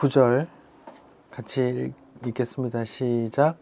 9절 같이 읽겠습니다. 시작.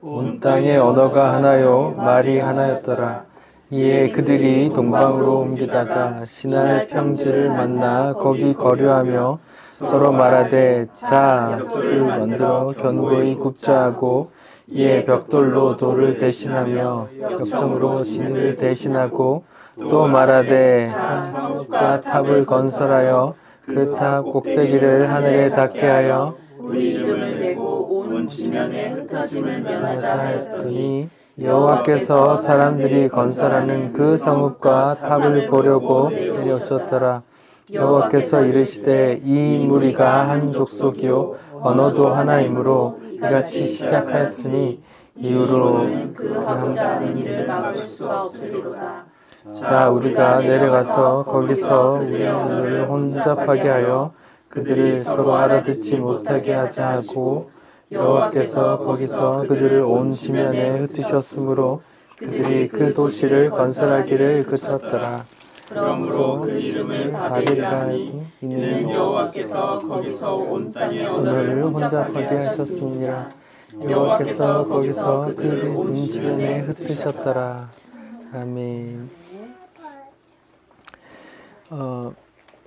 온 땅의 언어가 하나요 말이 하나였더라. 이에 그들이 동방으로 옮기다가 시날 평지를 만나 거기 거류하며 서로 말하되 자 벽돌을 만들어 견고히 굽자 하고 이에 벽돌로 돌을 대신하며 벽청으로 진을 대신하고 또 말하되 성읍과 탑을 건설하여 그 탑 꼭대기를 하늘에 닿게 하여 우리 이름을 내고 온 지면에 흩어짐을 면하자 하였더니 여호와께서 사람들이 건설하는 그 성읍과 탑을 보려고 내려오셨더라. 여호와께서 이르시되 이 무리가 한 족속이요 언어도 하나이므로 이같이 시작하였으니 이후로 그 하고자 하는 일을 막을 수가 없으리로다. 자 우리가 내려가서 거기서 우리를 혼잡하게 하여 그들을 서로 알아듣지 못하게 하자 하고 여호와께서 거기서 그들을 온 지면에 흩으셨으므로 그들이 그 도시를 건설하기를 그쳤더라. 그러므로 그 이름을 바벨이라 하니 이는 여호와께서 거기서 온 땅의 언어를 혼잡하게 하셨습니다. 여호와께서 거기서 그들을 온 지면에 흩으셨더라. 아멘.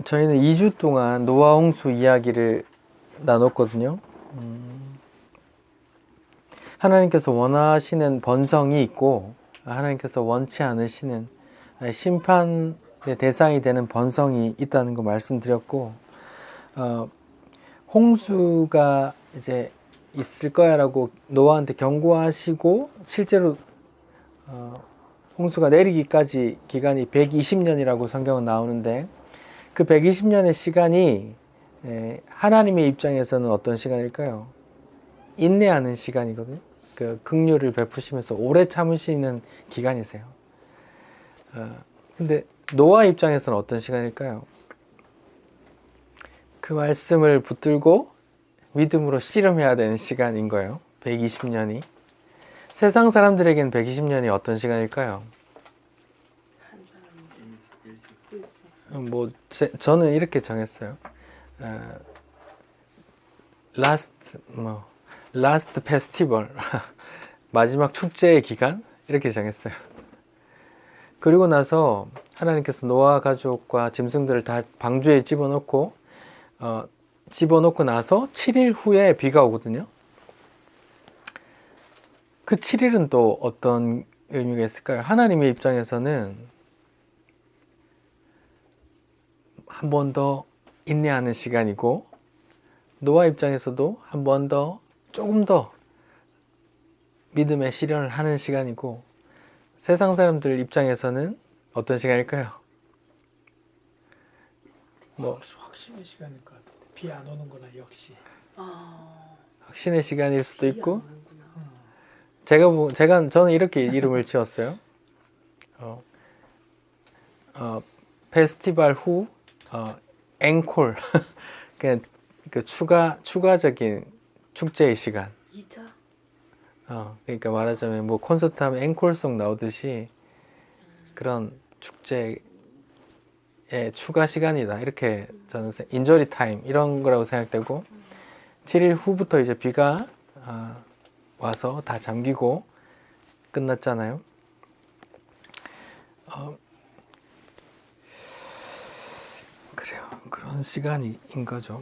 저희는 2주 동안 노아 홍수 이야기를 나눴거든요. 하나님께서 원하시는 번성이 있고 하나님께서 원치 않으시는 심판의 대상이 되는 번성이 있다는 거 말씀드렸고 홍수가 이제 있을 거야라고 노아한테 경고하시고 실제로 홍수가 내리기까지 기간이 120년이라고 성경은 나오는데 그 120년의 시간이 하나님의 입장에서는 어떤 시간일까요? 인내하는 시간이거든요. 그 긍휼을 베푸시면서 오래 참으시는 기간이세요. 근데 노아 입장에서는 어떤 시간일까요? 그 말씀을 붙들고 믿음으로 씨름해야 되는 시간인 거예요. 120년이. 세상 사람들에게는 120년이 어떤 시간일까요? 저는 이렇게 정했어요. 라스트 페스티벌 마지막 축제의 기간 이렇게 정했어요. 그리고 나서 하나님께서 노아 가족과 짐승들을 다 방주에 집어넣고 나서 7일 후에 비가 오거든요. 그 7일은 또 어떤 의미가 있을까요? 하나님의 입장에서는 한 번 더 인내하는 시간이고 노아 입장에서도 한 번 더 조금 더 믿음의 실현을 하는 시간이고 세상 사람들 입장에서는 어떤 시간일까요? 확신의 시간일 것 같은데 비 안 오는 거나 역시 확신의 시간일 수도 있고 저는 이렇게 이름을 지었어요. 페스티벌 후 앵콜 그냥 그 추가적인 축제의 시간. 2차? 그러니까 말하자면 뭐 콘서트 하면 앵콜송 나오듯이 그런 축제의 추가 시간이다. 이렇게 저는 인저리 타임 이런 거라고 생각되고 7일 후부터 이제 비가 와서 다 잠기고 끝났잖아요. 그래요. 그런 시간인 거죠.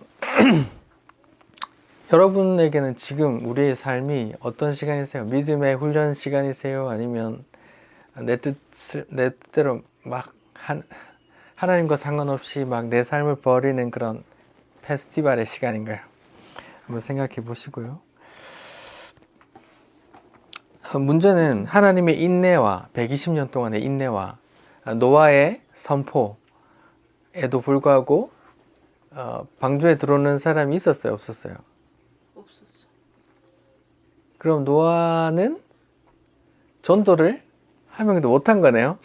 여러분에게는 지금 우리의 삶이 어떤 시간이세요? 믿음의 훈련 시간이세요? 아니면 내 뜻대로 막 하나님과 상관없이 막 내 삶을 버리는 그런 페스티벌의 시간인가요? 한번 생각해 보시고요. 문제는 하나님의 인내와 120년 동안의 인내와 노아의 선포에도 불구하고 방주에 들어오는 사람이 있었어요? 없었어요? 없었어. 그럼 노아는 전도를 한 명도 못한 거네요.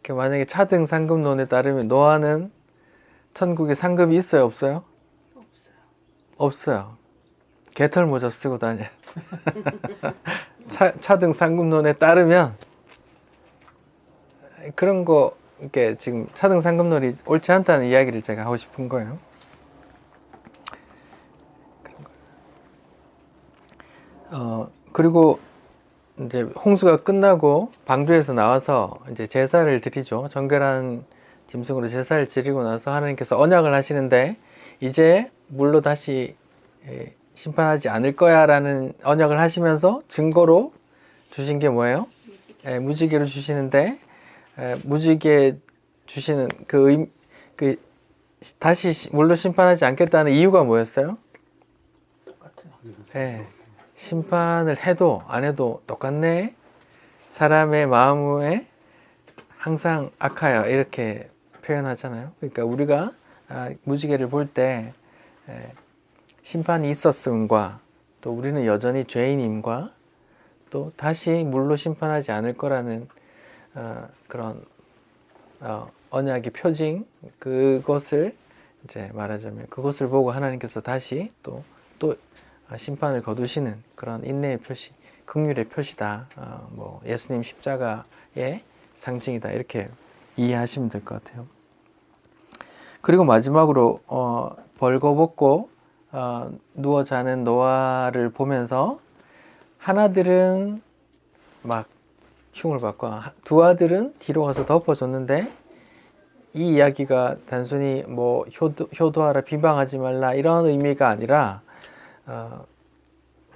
만약에 차등 상급론에 따르면 노아는 천국에 상급이 있어요? 없어요? 없어요. 없어요. 개털 모자 쓰고 다녀. 차등 상급론에 따르면 그런 거 이렇게 지금 차등 상급론이 옳지 않다는 이야기를 제가 하고 싶은 거예요. 그리고 이제 홍수가 끝나고 방주에서 나와서 이제 제사를 드리죠. 정결한 짐승으로 제사를 드리고 나서 하나님께서 언약을 하시는데 이제 물로 다시 심판하지 않을 거야 라는 언약을 하시면서 증거로 주신 게 뭐예요? 무지개를 주시는데 무지개 주시는 그 다시 물로 심판하지 않겠다는 이유가 뭐였어요? 똑같은 심판을 해도 안 해도 똑같네. 사람의 마음에 항상 악하여 이렇게 표현하잖아요. 그러니까 우리가 무지개를 볼 때 심판이 있었음과 또 우리는 여전히 죄인임과 또 다시 물로 심판하지 않을 거라는 그런 언약의 표징, 그것을 이제 말하자면 그것을 보고 하나님께서 다시 또 심판을 거두시는 그런 인내의 표시, 긍휼의 표시다. 뭐 예수님 십자가의 상징이다. 이렇게 이해하시면 될 것 같아요. 그리고 마지막으로 벌거벗고 누워 자는 노아를 보면서 하나들은 막 흉을 받고 두 아들은 뒤로 가서 덮어줬는데 이 이야기가 단순히 뭐 효도하라 비방하지 말라 이런 의미가 아니라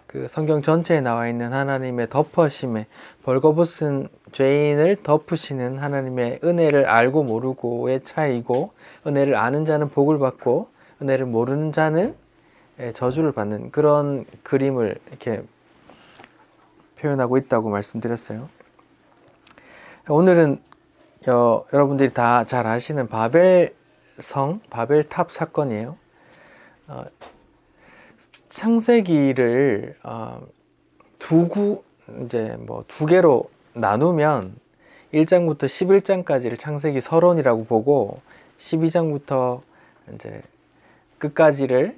그 성경 전체에 나와 있는 하나님의 덮으심에 벌거벗은 죄인을 덮으시는 하나님의 은혜를 알고 모르고의 차이고 은혜를 아는 자는 복을 받고 은혜를 모르는 자는 저주를 받는 그런 그림을 이렇게 표현하고 있다고 말씀드렸어요. 오늘은 여러분들이 다 잘 아시는 바벨탑 사건이에요. 창세기를 이제 뭐 두 개로 나누면 1장부터 11장까지를 창세기 서론이라고 보고 12장부터 이제 끝까지를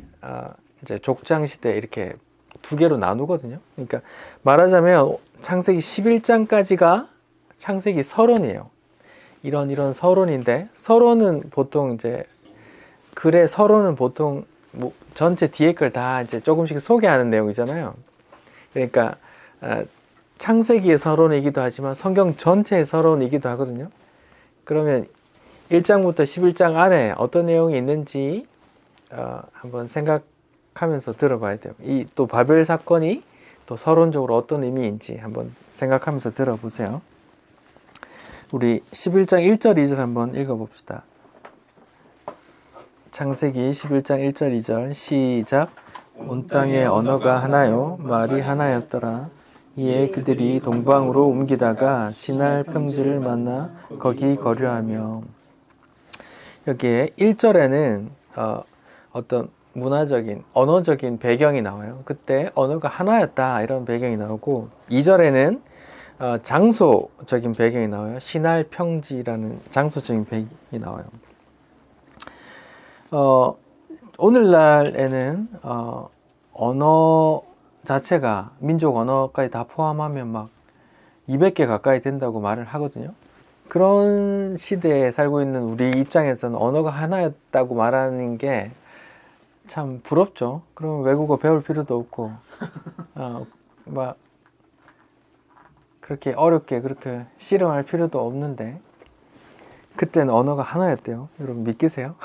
이제 족장 시대 이렇게 두 개로 나누거든요. 그러니까 말하자면 창세기 11장까지가 창세기 서론이에요. 이런 서론인데 서론은 보통 이제 글의 서론은 보통 뭐 전체 뒤에 걸 다 이제 조금씩 소개하는 내용이잖아요. 그러니까 창세기의 서론이기도 하지만 성경 전체의 서론이기도 하거든요. 그러면 1장부터 11장 안에 어떤 내용이 있는지 한번 생각하면서 들어봐야 돼요. 이 또 바벨 사건이 또 서론적으로 어떤 의미인지 한번 생각하면서 들어보세요. 우리 11장 1절 2절 한번 읽어봅시다. 창세기 11장 1절 2절 시작. 온 땅의 언어가 하나요 말이 하나였더라. 이에 그들이 동방으로 옮기다가 시날 평지를 만나 거기 거류하며. 여기에 1절에는 어떤 문화적인 언어적인 배경이 나와요. 그때 언어가 하나였다 이런 배경이 나오고 2절에는 장소적인 배경이 나와요. 시날 평지라는 장소적인 배경이 나와요. 오늘날에는 언어 자체가 민족 언어까지 다 포함하면 막 200개 가까이 된다고 말을 하거든요. 그런 시대에 살고 있는 우리 입장에서는 언어가 하나였다고 말하는 게 참 부럽죠. 그러면 외국어 배울 필요도 없고 막 그렇게 어렵게 그렇게 씨름할 필요도 없는데 그때는 언어가 하나였대요. 여러분 믿기세요?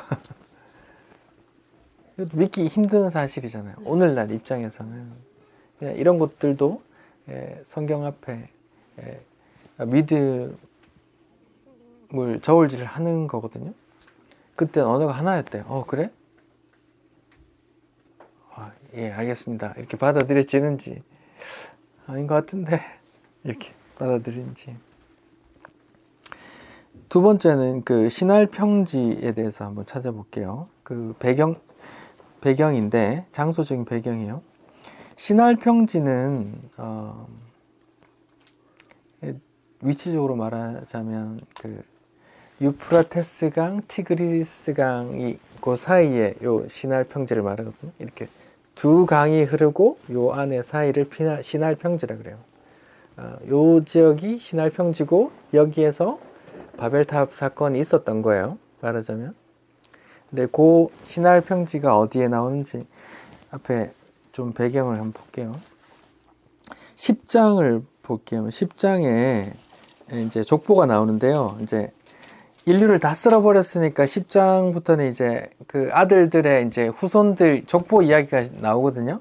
믿기 힘든 사실이잖아요. 오늘날 입장에서는 그냥 이런 것들도 성경 앞에 믿음을 저울질을 하는 거거든요. 그때는 언어가 하나였대요. 그래? 예, 알겠습니다. 이렇게 받아들여지는지 아닌 것 같은데 이렇게 받아들이는지. 두 번째는 그 시날 평지에 대해서 한번 찾아볼게요. 그 배경인데 장소적인 배경이에요. 시날 평지는 위치적으로 말하자면 그 유프라테스강, 티그리스강이 그 사이에 요 시날 평지를 말하거든요. 이렇게 두 강이 흐르고 요 안에 사이를 시날 평지라 그래요. 요 지역이 시날 평지고 여기에서 바벨탑 사건이 있었던 거예요. 말하자면. 근데 그 시날 평지가 어디에 나오는지 앞에 좀 배경을 한번 볼게요. 10장을 볼게요. 10장에 이제 족보가 나오는데요. 이제 인류를 다 쓸어버렸으니까 10장부터는 이제 그 아들들의 이제 후손들 족보 이야기가 나오거든요.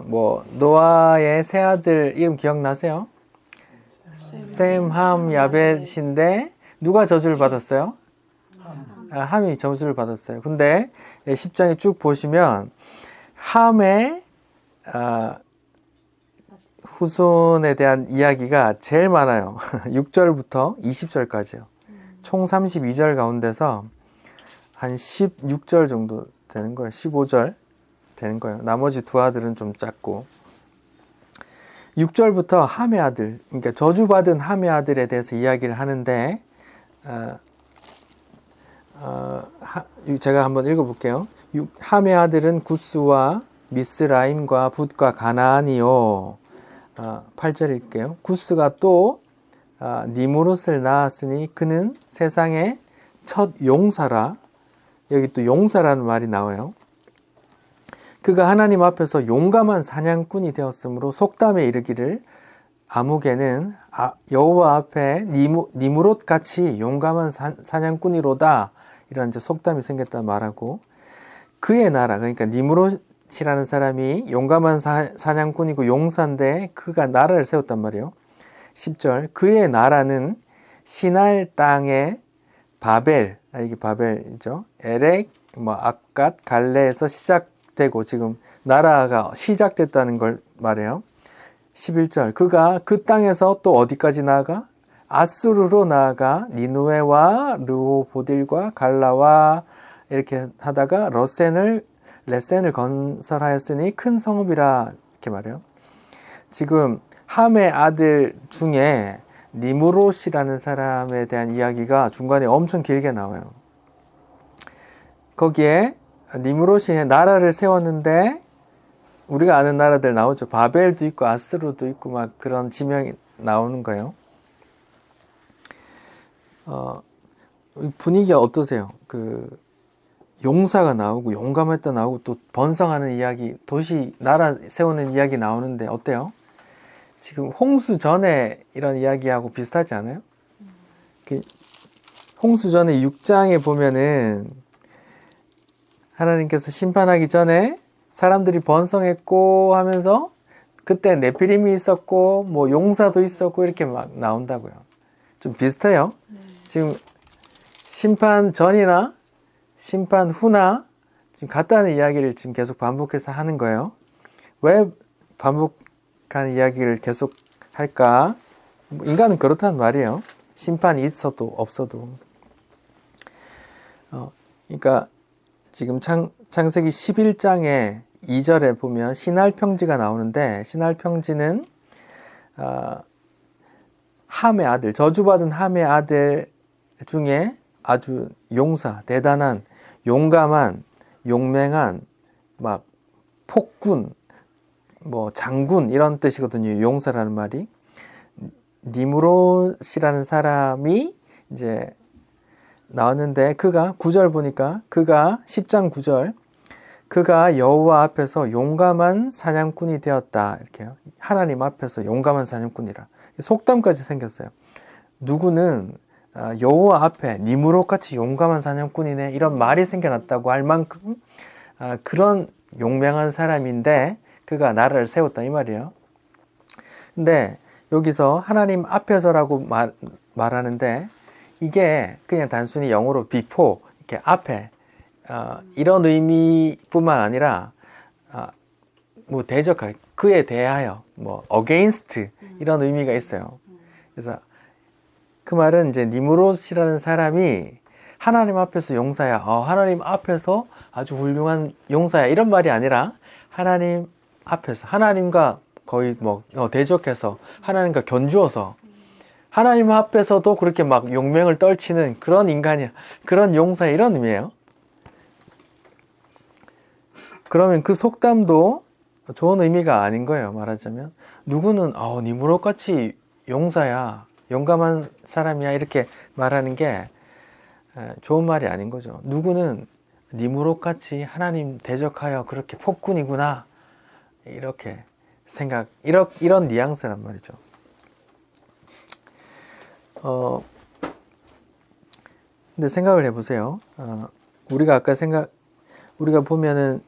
뭐 노아의 세 아들 이름 기억나세요? 셈, 함, 야벳인데 누가 저주를 받았어요? 함이 저주를 받았어요. 근데 10장에 쭉 보시면 함의 후손에 대한 이야기가 제일 많아요. 6절부터 20절까지요. 총 32절 가운데서 한 16절 정도 되는 거예요. 15절 되는 거예요. 나머지 두 아들은 좀 작고. 6절부터 함의 아들, 그러니까 저주받은 함의 아들에 대해서 이야기를 하는데 제가 한번 읽어볼게요. 함의 아들은 구스와 미스라임과 붓과 가나안이요. 8절 읽게요. 구스가 또 니무롯을 낳았으니 그는 세상의 첫 용사라. 여기 또 용사라는 말이 나와요. 그가 하나님 앞에서 용감한 사냥꾼이 되었으므로 속담에 이르기를 아무개는 여호와 앞에 니무롯 같이 용감한 사냥꾼이로다. 이런 이제 속담이 생겼다 말하고, 그의 나라, 그러니까 니무롯이라는 사람이 용감한 사냥꾼이고 용사인데 그가 나라를 세웠단 말이에요. 10절 그의 나라는 시날 땅의 바벨, 이게 바벨이죠. 에렉, 아갓, 갈레에서 시작되고 지금 나라가 시작됐다는 걸 말해요. 11절 그가 그 땅에서 또 어디까지 나아가? 아수르로 나아가 니누에와 르호보딜과 갈라와 이렇게 하다가 레센을 건설하였으니 큰 성읍이라 이렇게 말해요. 지금 함의 아들 중에 니무롯이라는 사람에 대한 이야기가 중간에 엄청 길게 나와요. 거기에 니무롯이 나라를 세웠는데 우리가 아는 나라들 나오죠. 바벨도 있고 아스루도 있고 막 그런 지명이 나오는 거예요. 분위기가 어떠세요? 그 용사가 나오고 용감했다 나오고 또 번성하는 이야기, 도시 나라 세우는 이야기 나오는데 어때요? 지금 홍수 전에 이런 이야기하고 비슷하지 않아요? 홍수 전에 6장에 보면은 하나님께서 심판하기 전에 사람들이 번성했고 하면서 그때 네피림이 있었고 뭐 용사도 있었고 이렇게 막 나온다고요. 좀 비슷해요. 지금 심판 전이나 심판 후나 지금 같다는 이야기를 지금 계속 반복해서 하는 거예요. 왜 반복하는 이야기를 계속 할까? 인간은 그렇다는 말이에요. 심판이 있어도 없어도. 그러니까 지금 창세기 11장에 2절에 보면 신할 평지가 나오는데, 신할 평지는 함의 아들, 저주받은 함의 아들 중에 아주 용사, 대단한, 용감한, 용맹한, 막 폭군, 뭐 장군 이런 뜻이거든요. 용사라는 말이. 니무롯이라는 사람이 이제 나왔는데 그가 9절 보니까 그가 10장 9절 그가 여호와 앞에서 용감한 사냥꾼이 되었다. 이렇게요. 하나님 앞에서 용감한 사냥꾼이라. 속담까지 생겼어요. 누구는 여호와 앞에 니무롯같이 용감한 사냥꾼이네 이런 말이 생겨났다고 할 만큼 그런 용맹한 사람인데 그가 나라를 세웠다 이 말이에요. 근데 여기서 하나님 앞에서라고 말하는데 이게 그냥 단순히 영어로 before 이렇게 앞에 이런 의미뿐만 아니라 뭐 대적할 그에 대하여 뭐 against 이런 의미가 있어요. 그래서 그 말은 이제 니무롯이라는 사람이 하나님 앞에서 용사야, 하나님 앞에서 아주 훌륭한 용사야 이런 말이 아니라 하나님 앞에서 하나님과 거의 뭐 대적해서 하나님과 견주어서 하나님 앞에서도 그렇게 막 용맹을 떨치는 그런 인간이야, 그런 용사야 이런 의미예요. 그러면 그 속담도 좋은 의미가 아닌 거예요. 말하자면 누구는 니무롯같이 용사야, 용감한 사람이야 이렇게 말하는 게 좋은 말이 아닌 거죠. 누구는 니무롯같이 하나님 대적하여 그렇게 폭군이구나 이렇게 생각, 이런 뉘앙스란 말이죠. 근데 생각을 해보세요. 우리가 보면은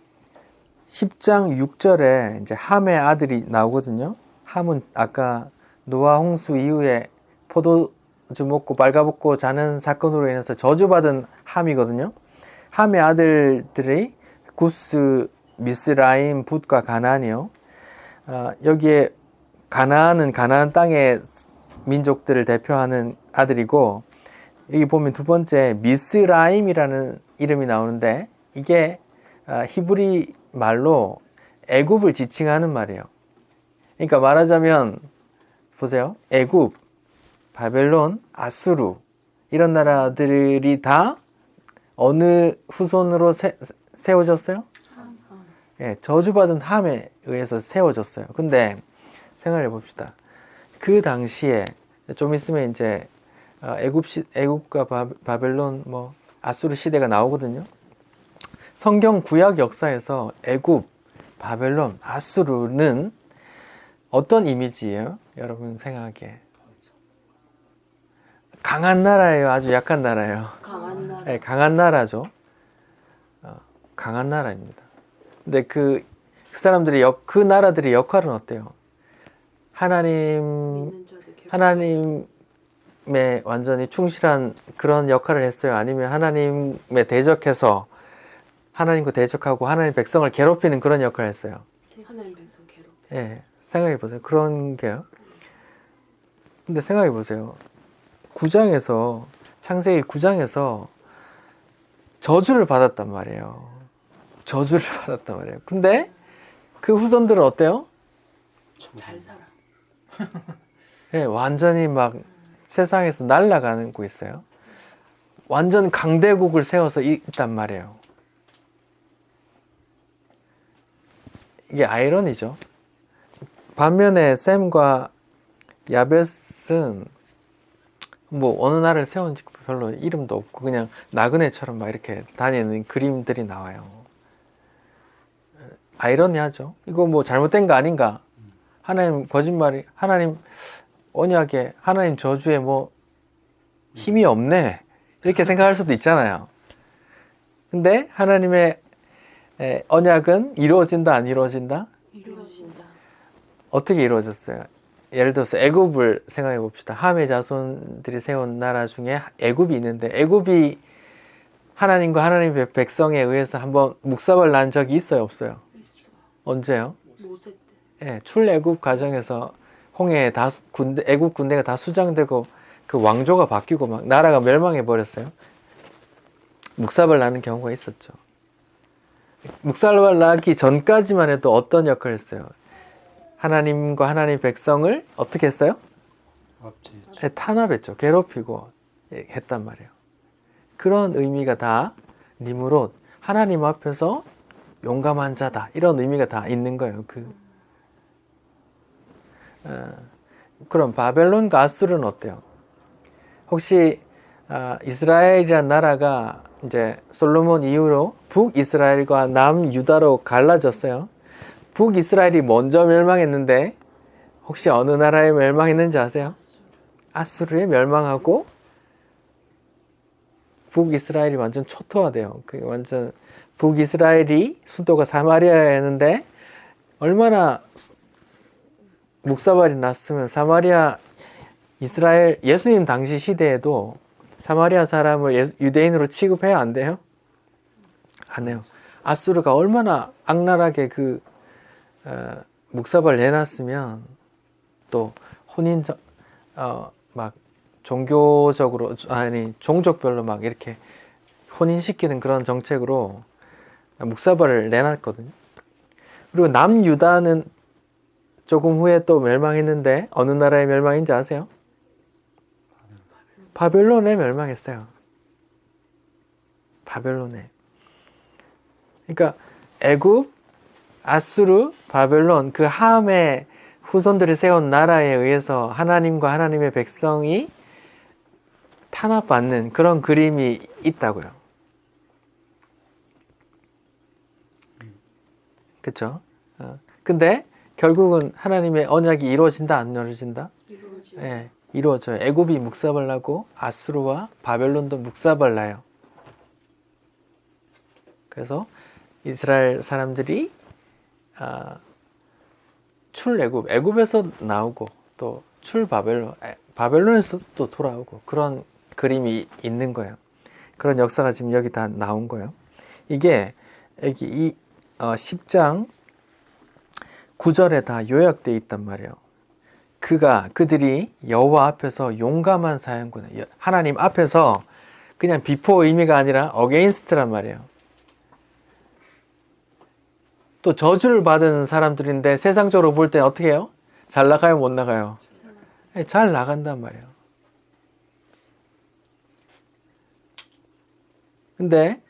10장 6절에 이제 함의 아들이 나오거든요. 함은 아까 노아 홍수 이후에 포도주 먹고 빨가벗고 자는 사건으로 인해서 저주받은 함이거든요. 함의 아들들이 구스, 미스라임, 붓과 가나안이요. 여기에 가나안은 가나안 땅의 민족들을 대표하는 아들이고, 여기 보면 두 번째 미스라임이라는 이름이 나오는데, 이게 히브리 말로 애굽을 지칭하는 말이에요. 그러니까 말하자면 보세요. 애굽, 바벨론, 아수르 이런 나라들이 다 어느 후손으로 세워졌어요? 예, 저주받은 함에 의해서 세워졌어요. 근데 생각해 봅시다. 그 당시에 좀 있으면 이제 애굽과 바벨론, 아수르 시대가 나오거든요. 성경 구약 역사에서 애굽, 바벨론, 아수르는 어떤 이미지예요? 여러분 생각하기에. 강한 나라예요? 아주 약한 나라예요? 강한 나라. 네, 강한 나라죠. 강한 나라입니다. 근데 그 사람들이 그 나라들의 역할은 어때요? 믿는 자들 괴롭히고. 하나님에 완전히 충실한 그런 역할을 했어요? 아니면 하나님에 대적해서 하나님과 대적하고 하나님 백성을 괴롭히는 그런 역할을 했어요? 하나님 백성 괴롭혀. 예, 생각해 보세요. 그런 게요. 근데 생각해 보세요. 창세기 9장에서 저주를 받았단 말이에요. 저주를 받았단 말이에요. 근데 그 후손들은 어때요? 잘 살아. 예, 완전히 막 세상에서 날아가고 있어요. 완전 강대국을 세워서 있단 말이에요. 이게 아이러니죠. 반면에 셈과 야벳은 어느 나라를 세운지 별로 이름도 없고 그냥 나그네처럼 막 이렇게 다니는 그림들이 나와요. 아이러니하죠. 이거 잘못된 거 아닌가? 하나님 하나님 언약에, 하나님 저주에 힘이 없네. 이렇게 생각할 수도 있잖아요. 근데 하나님의 언약은 이루어진다, 안 이루어진다? 이루어진다. 어떻게 이루어졌어요? 예를 들어서 애굽을 생각해 봅시다. 함의 자손들이 세운 나라 중에 애굽이 있는데, 애굽이 하나님과 하나님의 백성에 의해서 한번 묵사발 난 적이 있어요, 없어요? 언제요? 모세 때. 예, 출애굽 과정에서 홍해에 애굽 군대가 다 수장되고 그 왕조가 바뀌고 막 나라가 멸망해 버렸어요. 묵사발 나는 경우가 있었죠. 묵사발 나기 전까지만 해도 어떤 역할을 했어요? 하나님과 하나님 백성을 어떻게 했어요? 탄압했죠. 괴롭히고 했단 말이에요. 그런 의미가 다 니므롯, 하나님 앞에서 용감한 자다, 이런 의미가 다 있는 거예요. 그럼 바벨론과 아수르는 어때요? 혹시 이스라엘이란 나라가 이제 솔로몬 이후로 북이스라엘과 남유다로 갈라졌어요. 북이스라엘이 먼저 멸망했는데 혹시 어느 나라에 멸망했는지 아세요? 아수르에 멸망하고 북이스라엘이 완전 초토화돼요. 완전 북이스라엘이 수도가 사마리아였는데 얼마나 묵사발이 났으면 사마리아 이스라엘 예수님 당시 시대에도 사마리아 사람을 유대인으로 취급해야 안 돼요? 안 해요. 아수르가 얼마나 악랄하게 묵사발 내놨으면 또 막 종교적으로 종족별로 막 이렇게 혼인시키는 그런 정책으로 묵사발을 내놨거든요. 그리고 남유다는 조금 후에 또 멸망했는데 어느 나라의 멸망인지 아세요? 바벨론에 멸망했어요. 바벨론에. 그러니까 애굽, 아수르, 바벨론, 그 함의 후손들이 세운 나라에 의해서 하나님과 하나님의 백성이 탄압받는 그런 그림이 있다고요. 그렇죠? 근데 결국은 하나님의 언약이 이루어진다 안 이루어진다? 예, 이루어져요. 애굽이 묵사발 나고 아수르와 바벨론도 묵사발 나요. 그래서 이스라엘 사람들이 애굽에서 나오고 또 바벨론에서 또 돌아오고 그런 그림이 있는 거예요. 그런 역사가 지금 여기 다 나온 거예요. 이게 여기 10장 9절에 다 요약되어 있단 말이에요. 그들이 여호와 앞에서 용감한 사역구나. 하나님 앞에서 그냥 비포 의미가 아니라 어게인스트란 말이에요. 또 저주를 받은 사람들인데 세상적으로 볼 때 어떻게 해요? 잘 나가요? 못 나가요? 잘 나간단 말이에요. 근데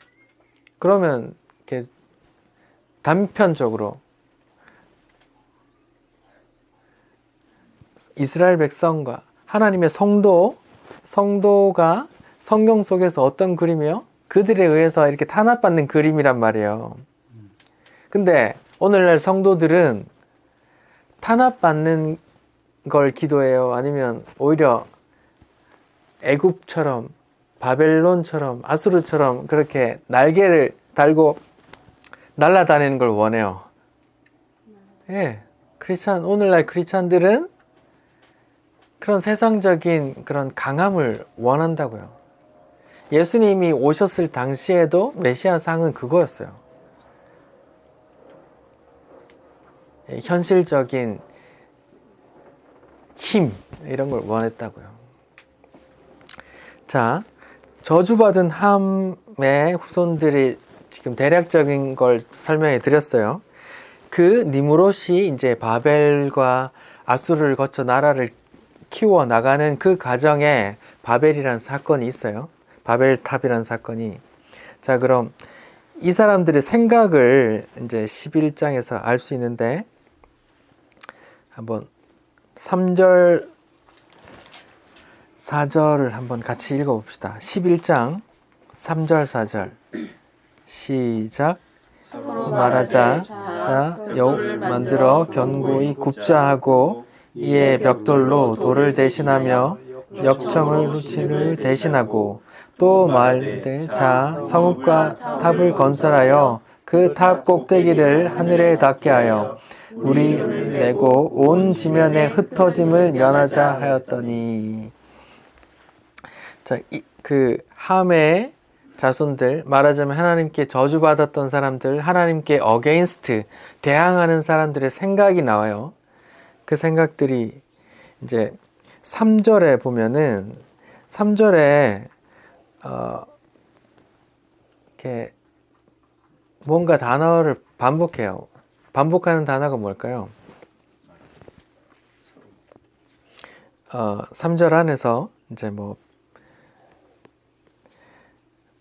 그러면 이렇게 단편적으로 이스라엘 백성과 하나님의 성도가 성경 속에서 어떤 그림이에요? 그들에 의해서 이렇게 탄압받는 그림이란 말이에요. 근데 오늘날 성도들은 탄압받는 걸 기도해요? 아니면 오히려 애굽처럼 바벨론처럼 아수르처럼 그렇게 날개를 달고 날아다니는 걸 원해요? 예, 오늘날 크리스찬들은 그런 세상적인 그런 강함을 원한다고요. 예수님이 오셨을 당시에도 메시아상은 그거였어요. 현실적인 힘 이런 걸 원했다고요. 자, 저주받은 함의 후손들이 지금 대략적인 걸 설명해 드렸어요. 그 니므롯이 이제 바벨과 아수르를 거쳐 나라를 키워 나가는 그 과정에 바벨이라는 사건이 있어요. 바벨탑이라는 사건이. 자, 그럼 이 사람들의 생각을 이제 11장에서 알 수 있는데 한번 3절 4절을 한번 같이 읽어봅시다. 11장 3절 4절 시작. 말하자 여호와를 만들어 견고히 굽자 하고 이에 벽돌로 돌을 대신하며 역청을 루치를 대신하고 또 말되 자 성읍과 탑을 건설하여 그 탑 꼭대기를 하늘에 닿게 하여 우리 내고 온 지면에 흩어짐을 면하자 하였더니. 자, 그 함의 자손들, 말하자면 하나님께 저주받았던 사람들, 하나님께 어게인스트, 대항하는 사람들의 생각이 나와요. 그 생각들이 이제 3절에 보면은 3절에 이렇게 뭔가 단어를 반복해요. 반복하는 단어가 뭘까요? 3절 안에서 이제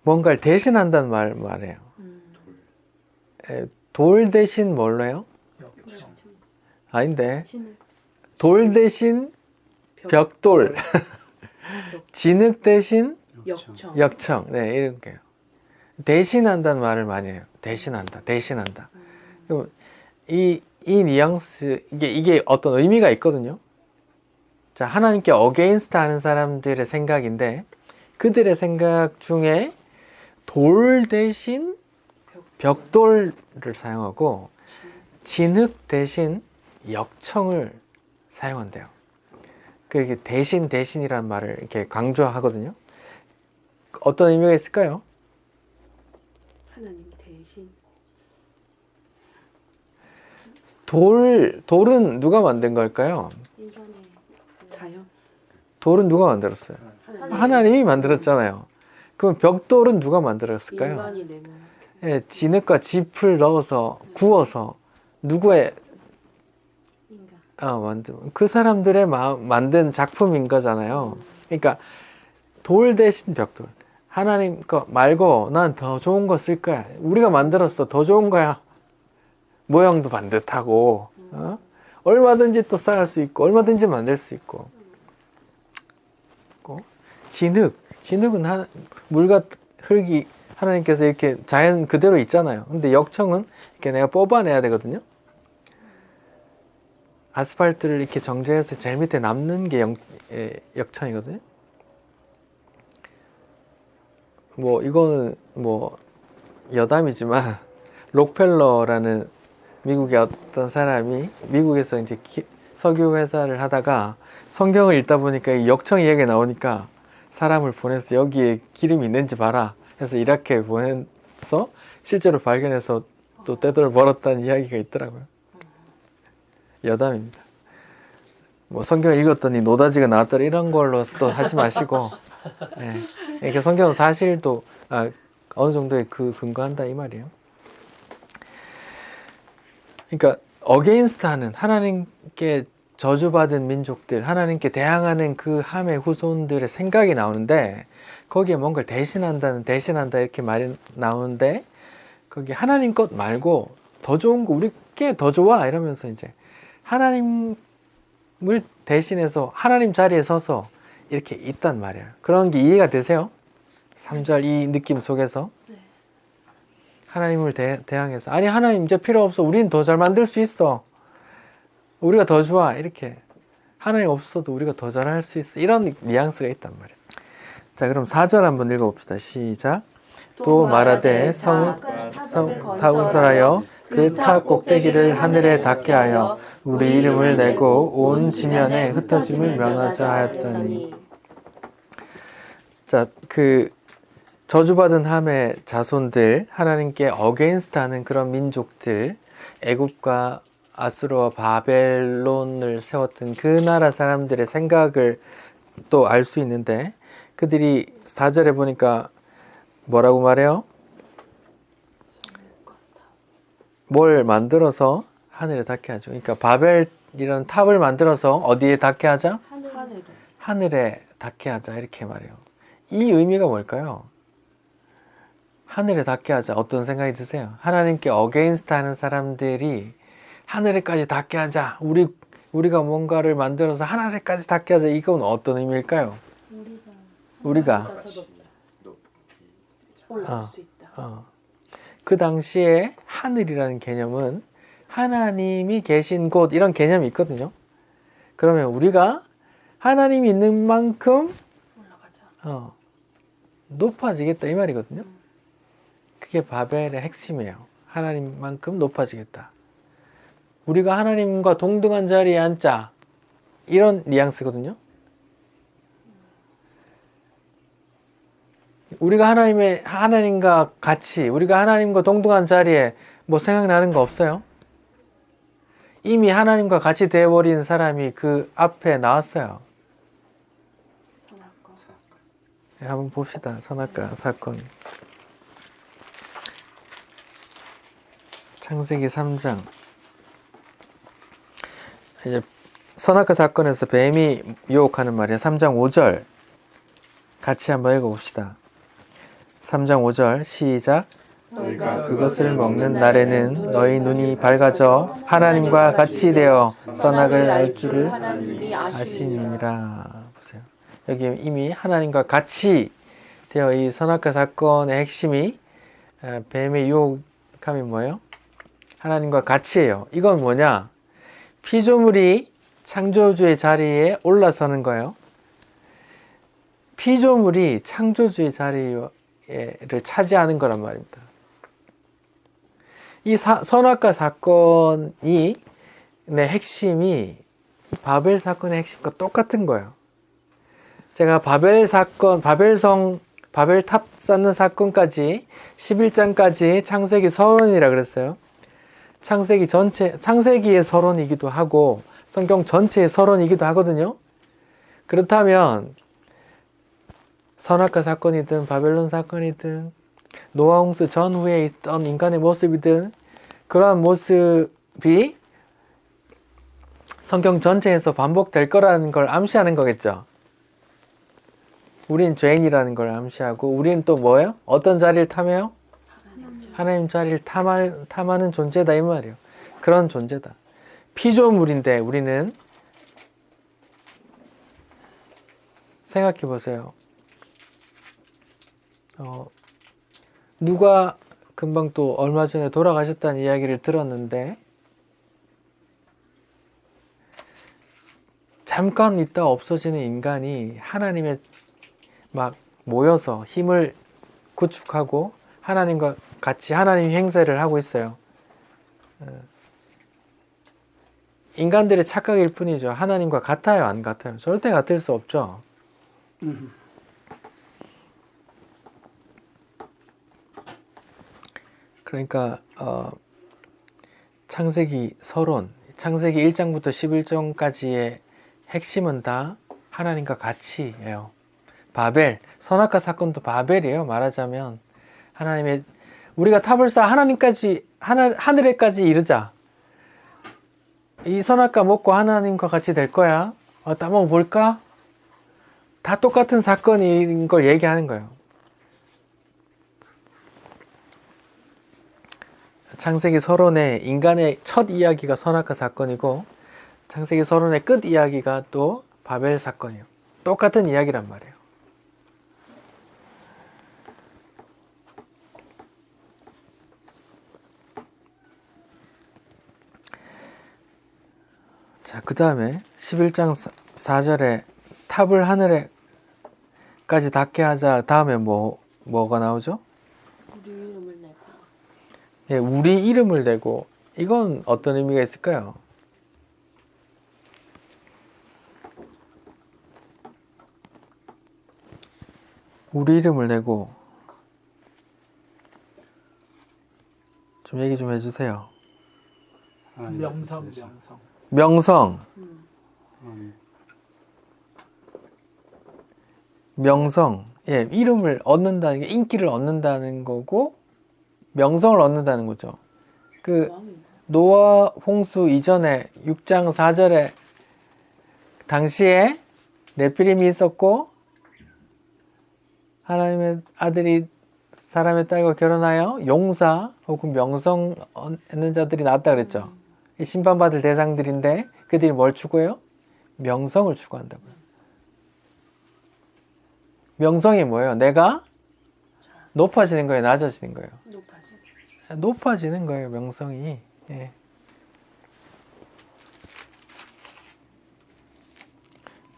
뭔가를 대신한다는 말해요. 돌 대신 뭘로 해요? 아닌데. 돌 대신 벽돌. 진흙 대신 역청. 네, 이런 게요. 대신한다는 말을 많이 해요. 대신한다. 이 뉘앙스, 이게 어떤 의미가 있거든요. 자, 하나님께 어게인스트 하는 사람들의 생각인데, 그들의 생각 중에 돌 대신 벽돌을 사용하고, 진흙 대신 역청을 사용한대요. 그게 대신이라는 말을 이렇게 강조하거든요. 어떤 의미가 있을까요? 하나님 대신. 돌은 누가 만든 걸까요? 인간의 자연. 돌은 누가 만들었어요? 하나님이 만들었잖아요. 그럼 벽돌은 누가 만들었을까요? 인간이 내면. 예, 진흙과 짚을 넣어서 구워서 누구의 그 사람들의 만든 작품인 거잖아요. 그러니까 돌 대신 벽돌. 하나님 거 말고 난 더 좋은 거 쓸 거야. 우리가 만들었어. 더 좋은 거야. 모양도 반듯하고 얼마든지 또 쌓을 수 있고 얼마든지 만들 수 있고. 진흙은 물과 흙이 하나님께서 이렇게 자연 그대로 있잖아요. 근데 역청은 이렇게 내가 뽑아내야 되거든요. 아스팔트를 이렇게 정제해서 제일 밑에 남는 게 역청이거든요. 뭐 이거는 뭐 여담이지만 록펠러라는 미국의 어떤 사람이 미국에서 이제 석유 회사를 하다가 성경을 읽다 보니까 이 역청 이야기가 나오니까 사람을 보내서 여기에 기름이 있는지 봐라 해서 이라크에 보내서 실제로 발견해서 또 떼돈을 벌었다는 이야기가 있더라고요. 여담입니다. 뭐 성경을 읽었더니 노다지가 나왔더라 이런 걸로 또 하지 마시고 예. 그러니까 성경은 사실도 어느 정도의 그 근거한다 이 말이에요. 그러니까 어게인스트 하는 하나님께 저주받은 민족들, 하나님께 대항하는 그 함의 후손들의 생각이 나오는데 거기에 뭔가를 대신한다 이렇게 말이 나오는데 거기 하나님 것 말고 더 좋은 거 우리께 더 좋아 이러면서 이제 하나님을 대신해서 하나님 자리에 서서 이렇게 있단 말이에요. 그런 게 이해가 되세요? 3절 이 느낌 속에서 하나님을 대항해서 아니 하나님 이제 필요 없어. 우린 더 잘 만들 수 있어. 우리가 더 좋아. 이렇게 하나님 없어도 우리가 더 잘할 수 있어. 이런 뉘앙스가 있단 말이에요. 자 그럼 4절 한번 읽어봅시다. 시작. 또 말하되 타우설하여 그 탑 꼭대기를 하늘에 닿게 하여 우리 이름을 내고 온 지면에 흩어짐을 면하자 하였더니. 자, 그 저주받은 함의 자손들, 하나님께 어게인스트 하는 그런 민족들, 애굽과 아수르와 바벨론을 세웠던 그 나라 사람들의 생각을 또 알 수 있는데 그들이 4절에 보니까 뭐라고 말해요? 뭘 만들어서 하늘에 닿게 하죠. 그러니까 바벨이라는 탑을 만들어서 어디에 닿게 하자? 하늘에 닿게 하자 이렇게 말해요. 이 의미가 뭘까요? 하늘에 닿게 하자. 어떤 생각이 드세요? 하나님께 어게인스트 하는 사람들이 하늘에까지 닿게 하자. 우리가 뭔가를 만들어서 하늘에까지 닿게 하자. 이건 어떤 의미일까요? 우리가 올라갈 수 있다. 그 당시에 하늘이라는 개념은 하나님이 계신 곳 이런 개념이 있거든요. 그러면 우리가 하나님이 있는 만큼 올라가자. 높아지겠다 이 말이거든요. 그게 바벨의 핵심이에요. 하나님만큼 높아지겠다. 우리가 하나님과 동등한 자리에 앉자. 이런 뉘앙스거든요. 우리가 하나님과 같이, 우리가 하나님과 동등한 자리에 뭐 생각나는 거 없어요? 이미 하나님과 같이 되어버린 사람이 그 앞에 나왔어요. 선악과. 네, 한번 봅시다. 선악과 사건. 창세기 3장. 이제 선악과 사건에서 뱀이 유혹하는 말이에요. 3장 5절. 같이 한번 읽어봅시다. 3장 5절 시작. 너희가 그것을 먹는 날에는 너희 눈이 밝아져 하나님과 같이 되어 선악을 알 줄을 하나님이 아심이니라. 보세요. 여기 이미 하나님과 같이 되어 이 선악과 사건의 핵심이 뱀의 유혹함이 뭐예요? 하나님과 같이예요. 이건 뭐냐? 피조물이 창조주의 자리에 올라서는 거예요. 피조물이 창조주의 자리를 차지하는 거란 말입니다. 이 선악과 사건이 핵심이 바벨 사건의 핵심과 똑같은 거예요. 제가 바벨 사건, 바벨탑 쌓는 사건까지 11장까지 창세기 서론이라 그랬어요. 창세기의 서론이기도 하고 성경 전체의 서론이기도 하거든요. 그렇다면 선악과 사건이든 바벨론 사건이든 노아 홍수 전후에 있던 인간의 모습이든 그러한 모습이 성경 전체에서 반복될 거라는 걸 암시하는 거겠죠. 우린 죄인이라는 걸 암시하고 우리는 또 뭐예요? 어떤 자리를 탐해요? 하나님 자리를 탐하는 존재다 이 말이에요. 그런 존재다. 피조물인데 우리는 생각해 보세요. 누가 금방 또 얼마 전에 돌아가셨다는 이야기를 들었는데 잠깐 있다 없어지는 인간이 하나님의 막 모여서 힘을 구축하고 하나님과 같이 하나님 행세를 하고 있어요. 인간들의 착각일 뿐이죠. 하나님과 같아요, 안 같아요? 절대 같을 수 없죠. 그러니까 창세기 서론, 창세기 1장부터 11장까지의 핵심은 다 하나님과 같이예요. 바벨, 선악과 사건도 바벨이에요. 말하자면 하나님의 우리가 탑을 쌓아 하나님까지 하늘에까지 이르자. 이 선악과 먹고 하나님과 같이 될 거야. 따먹어 볼까? 다 똑같은 사건인 걸 얘기하는 거예요. 창세기 서론의 인간의 첫 이야기가 선악과 사건이고 창세기 서론의 끝 이야기가 또 바벨 사건이에요. 똑같은 이야기란 말이에요. 자, 그 다음에 11장 4절에 탑을 하늘에까지 닿게 하자. 다음에 뭐가 나오죠? 우리 이름을 내고. 예, 우리 이름을 내고. 이건 어떤 의미가 있을까요? 우리 이름을 내고 좀 얘기 좀 해주세요. 명성. 명성. 명성. 예, 이름을 얻는다는 게 인기를 얻는다는 거고 명성을 얻는다는 거죠. 그 노아 홍수 이전에 6장 4절에 당시에 네피림이 있었고 하나님의 아들이 사람의 딸과 결혼하여 용사 혹은 명성 얻는 자들이 나왔다 그랬죠. 심판받을 대상들인데 그들이 뭘 추구해요? 명성을 추구한다고요. 명성이 뭐예요? 내가 높아지는 거예요? 낮아지는 거예요? 높아지는 거예요, 명성이. 예.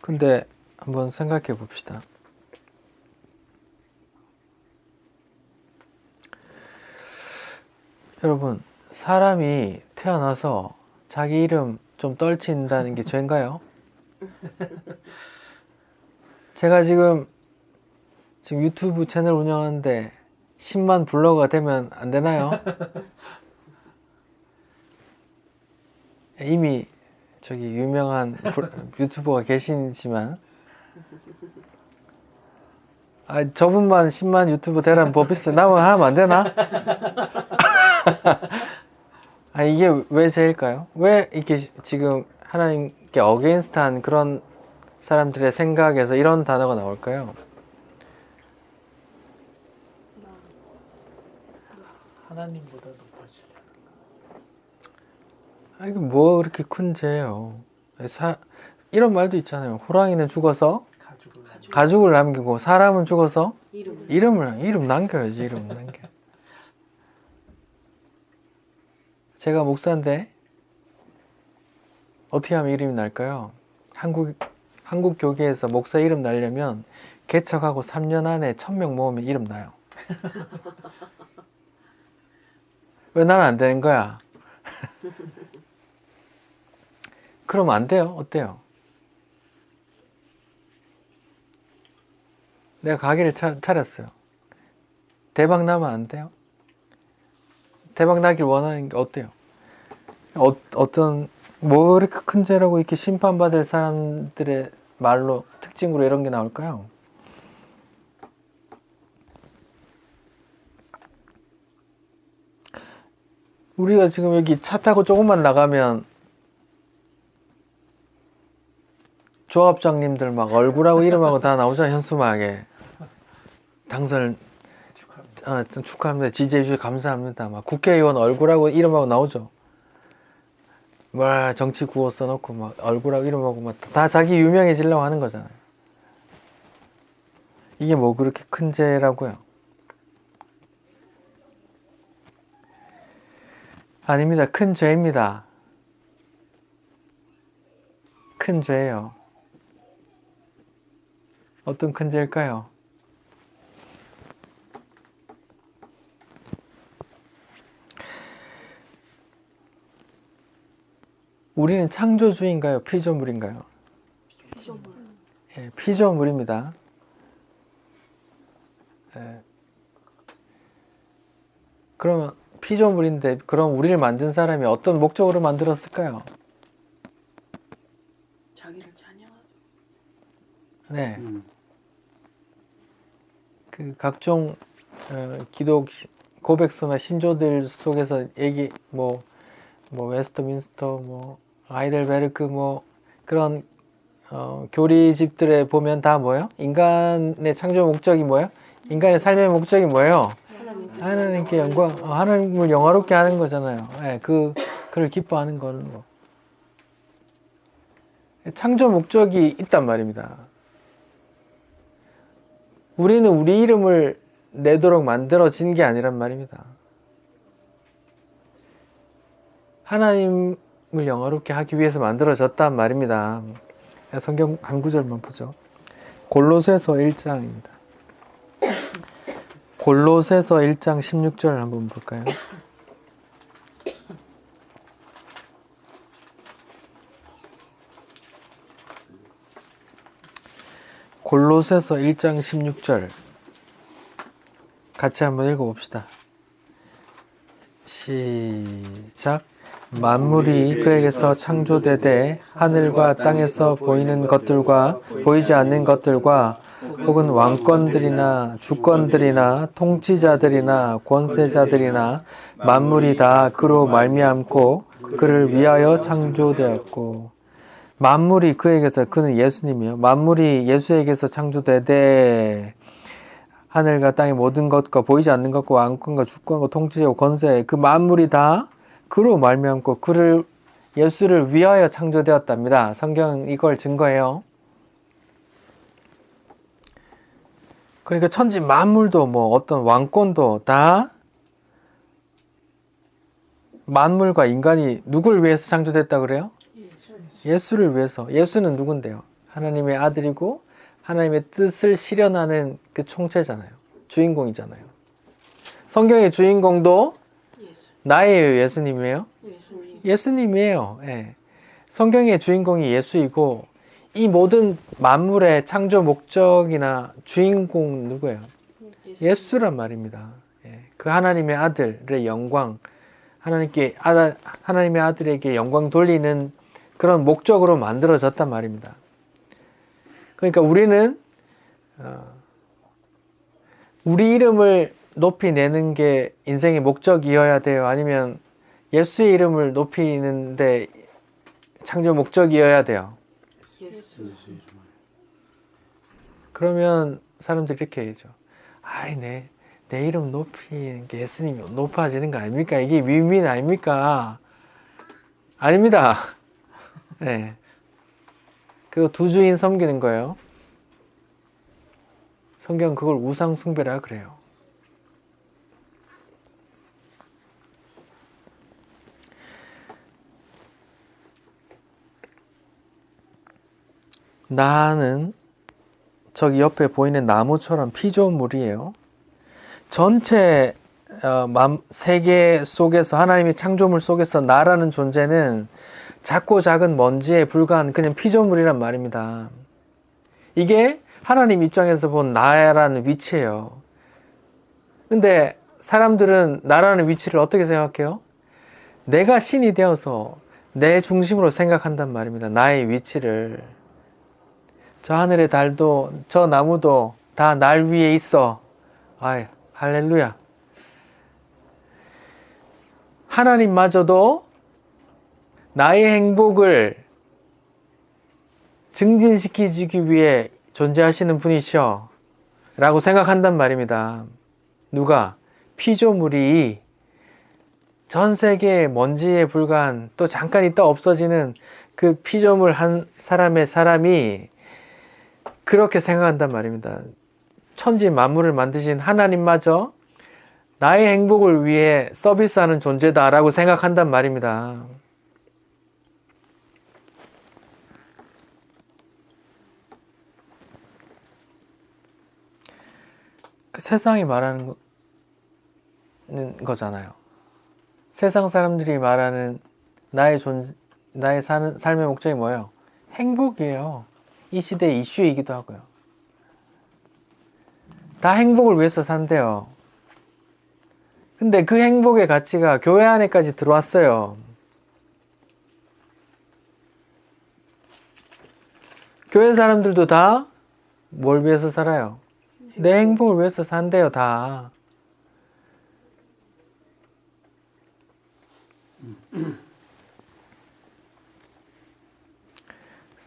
근데 한번 생각해 봅시다. 여러분, 사람이 태어나서 자기 이름 좀 떨친다는 게 죄인가요? 제가 지금 유튜브 채널 운영하는데 10만 블로거가 되면 안 되나요? 이미 저기 유명한 유튜버가 계시지만 저분만 10만 유튜버 되라는 법 있어요. 나만 하면 안 되나? 이게 왜 죄일까요? 왜 이렇게 지금 하나님께 어게인스트한 그런 사람들의 생각에서 이런 단어가 나올까요? 하나님보다 높아지려. 이게 뭐가 그렇게 큰 죄예요? 이런 말도 있잖아요. 호랑이는 죽어서 가죽을 남기고 사람은 죽어서 이름 남겨야지. 이름 남겨. 제가 목사인데 어떻게 하면 이름이 날까요? 한국 교계에서 목사 이름 날려면 개척하고 3년 안에 1000명 모으면 이름 나요. 왜 나는 안 되는 거야? 그러면 안 돼요? 어때요? 내가 가게를 차렸어요. 대박 나면 안 돼요? 대박 나길 원하는 게 어때요? 뭐가 그렇게 큰 죄라고 이렇게 심판받을 사람들의 말로, 특징으로 이런 게 나올까요? 우리가 지금 여기 차 타고 조금만 나가면 조합장님들 막 얼굴하고 이름하고 다 나오잖아. 현수막에 당선을 축하합니다. 지지해 주셔서 감사합니다. 막 국회의원 얼굴하고 이름하고 나오죠. 막 정치 구호 써놓고 막 얼굴하고 이름하고 막 다 자기 유명해지려고 하는 거잖아요. 이게 뭐 그렇게 큰 죄라고요? 아닙니다. 큰 죄입니다. 큰 죄예요. 어떤 큰죄일까요? 우리는 창조주인가요? 피조물인가요? 예, 피조물입니다. 예. 그러면 피조물인데 그럼 우리를 만든 사람이 어떤 목적으로 만들었을까요? 자기를 찬양하죠. 네. 그 각종 기독 고백서나 신조들 속에서 얘기 뭐 웨스트민스터 뭐 아이델베르크 뭐 그런 교리집들에 보면 다 뭐예요? 인간의 창조 목적이 뭐예요? 인간의 삶의 목적이 뭐예요? 하나님께 영광, 하나님을 영화롭게 하는 거잖아요. 네, 그를 기뻐하는 거는 뭐. 창조 목적이 있단 말입니다. 우리는 우리 이름을 내도록 만들어진 게 아니란 말입니다. 하나님을 영화롭게 하기 위해서 만들어졌단 말입니다. 성경 한 구절만 보죠. 골로새서 1장입니다. 골로새서 1장 16절 한번 볼까요? 골로새서 1장 16절 같이 한번 읽어봅시다. 시작. 만물이 그에게서 창조되되 하늘과 땅에서 보이는 것들과 보이지 않는 것들과 혹은 왕권들이나 주권들이나 통치자들이나 권세자들이나 만물이 다 그로 말미암고 그를 위하여 창조되었고. 만물이 그에게서, 그는 예수님이요, 만물이 예수에게서 창조되되 하늘과 땅의 모든 것과 보이지 않는 것과 왕권과 주권과 통치자와 권세, 그 만물이 다 그로 말미암고 그를, 예수를 위하여 창조되었답니다. 성경은 이걸 증거해요. 그러니까 천지 만물도 뭐 어떤 왕권도 다 만물과 인간이 누굴 위해서 창조됐다 그래요? 예수를 위해서. 예수는 누군데요? 하나님의 아들이고 하나님의 뜻을 실현하는 그 총체잖아요. 주인공이잖아요. 성경의 주인공도 나예요, 예수님이에요? 예수님이에요. 예. 성경의 주인공이 예수이고 이 모든 만물의 창조 목적이나 주인공 누구예요? 예수란 말입니다. 예. 그 하나님의 아들의 영광, 하나님의 아들에게 영광 돌리는 그런 목적으로 만들어졌단 말입니다. 그러니까 우리는 우리 이름을 높이 내는 게 인생의 목적이어야 돼요? 아니면 예수의 이름을 높이는데 창조 목적이어야 돼요? 그러면 사람들이 이렇게 얘기하죠. 아이, 내 이름 높이는 게 예수님이 높아지는 거 아닙니까? 이게 윈윈 아닙니까? 아닙니다. 네. 그거 두 주인 섬기는 거예요. 성경 그걸 우상 숭배라 그래요. 나는 저기 옆에 보이는 나무처럼 피조물이에요. 전체 세계 속에서, 하나님의 창조물 속에서 나라는 존재는 작고 작은 먼지에 불과한 그냥 피조물이란 말입니다. 이게 하나님 입장에서 본 나라는 위치예요. 근데 사람들은 나라는 위치를 어떻게 생각해요? 내가 신이 되어서 내 중심으로 생각한단 말입니다. 나의 위치를. 저 하늘의 달도 저 나무도 다 날 위에 있어. 아이, 할렐루야. 하나님마저도 나의 행복을 증진시키기 위해 존재하시는 분이셔 라고 생각한단 말입니다. 누가? 피조물이 전 세계의 먼지에 불과한, 또 잠깐 있다 없어지는 그 피조물 한 사람이 그렇게 생각한단 말입니다. 천지 만물을 만드신 하나님마저 나의 행복을 위해 서비스하는 존재다라고 생각한단 말입니다. 그 세상이 말하는 거잖아요. 세상 사람들이 말하는 나의 사는 삶의 목적이 뭐예요? 행복이에요. 이 시대의 이슈이기도 하고요. 다 행복을 위해서 산대요. 근데 그 행복의 가치가 교회 안에까지 들어왔어요. 교회 사람들도 다 뭘 위해서 살아요? 내 행복을 위해서 산대요, 다.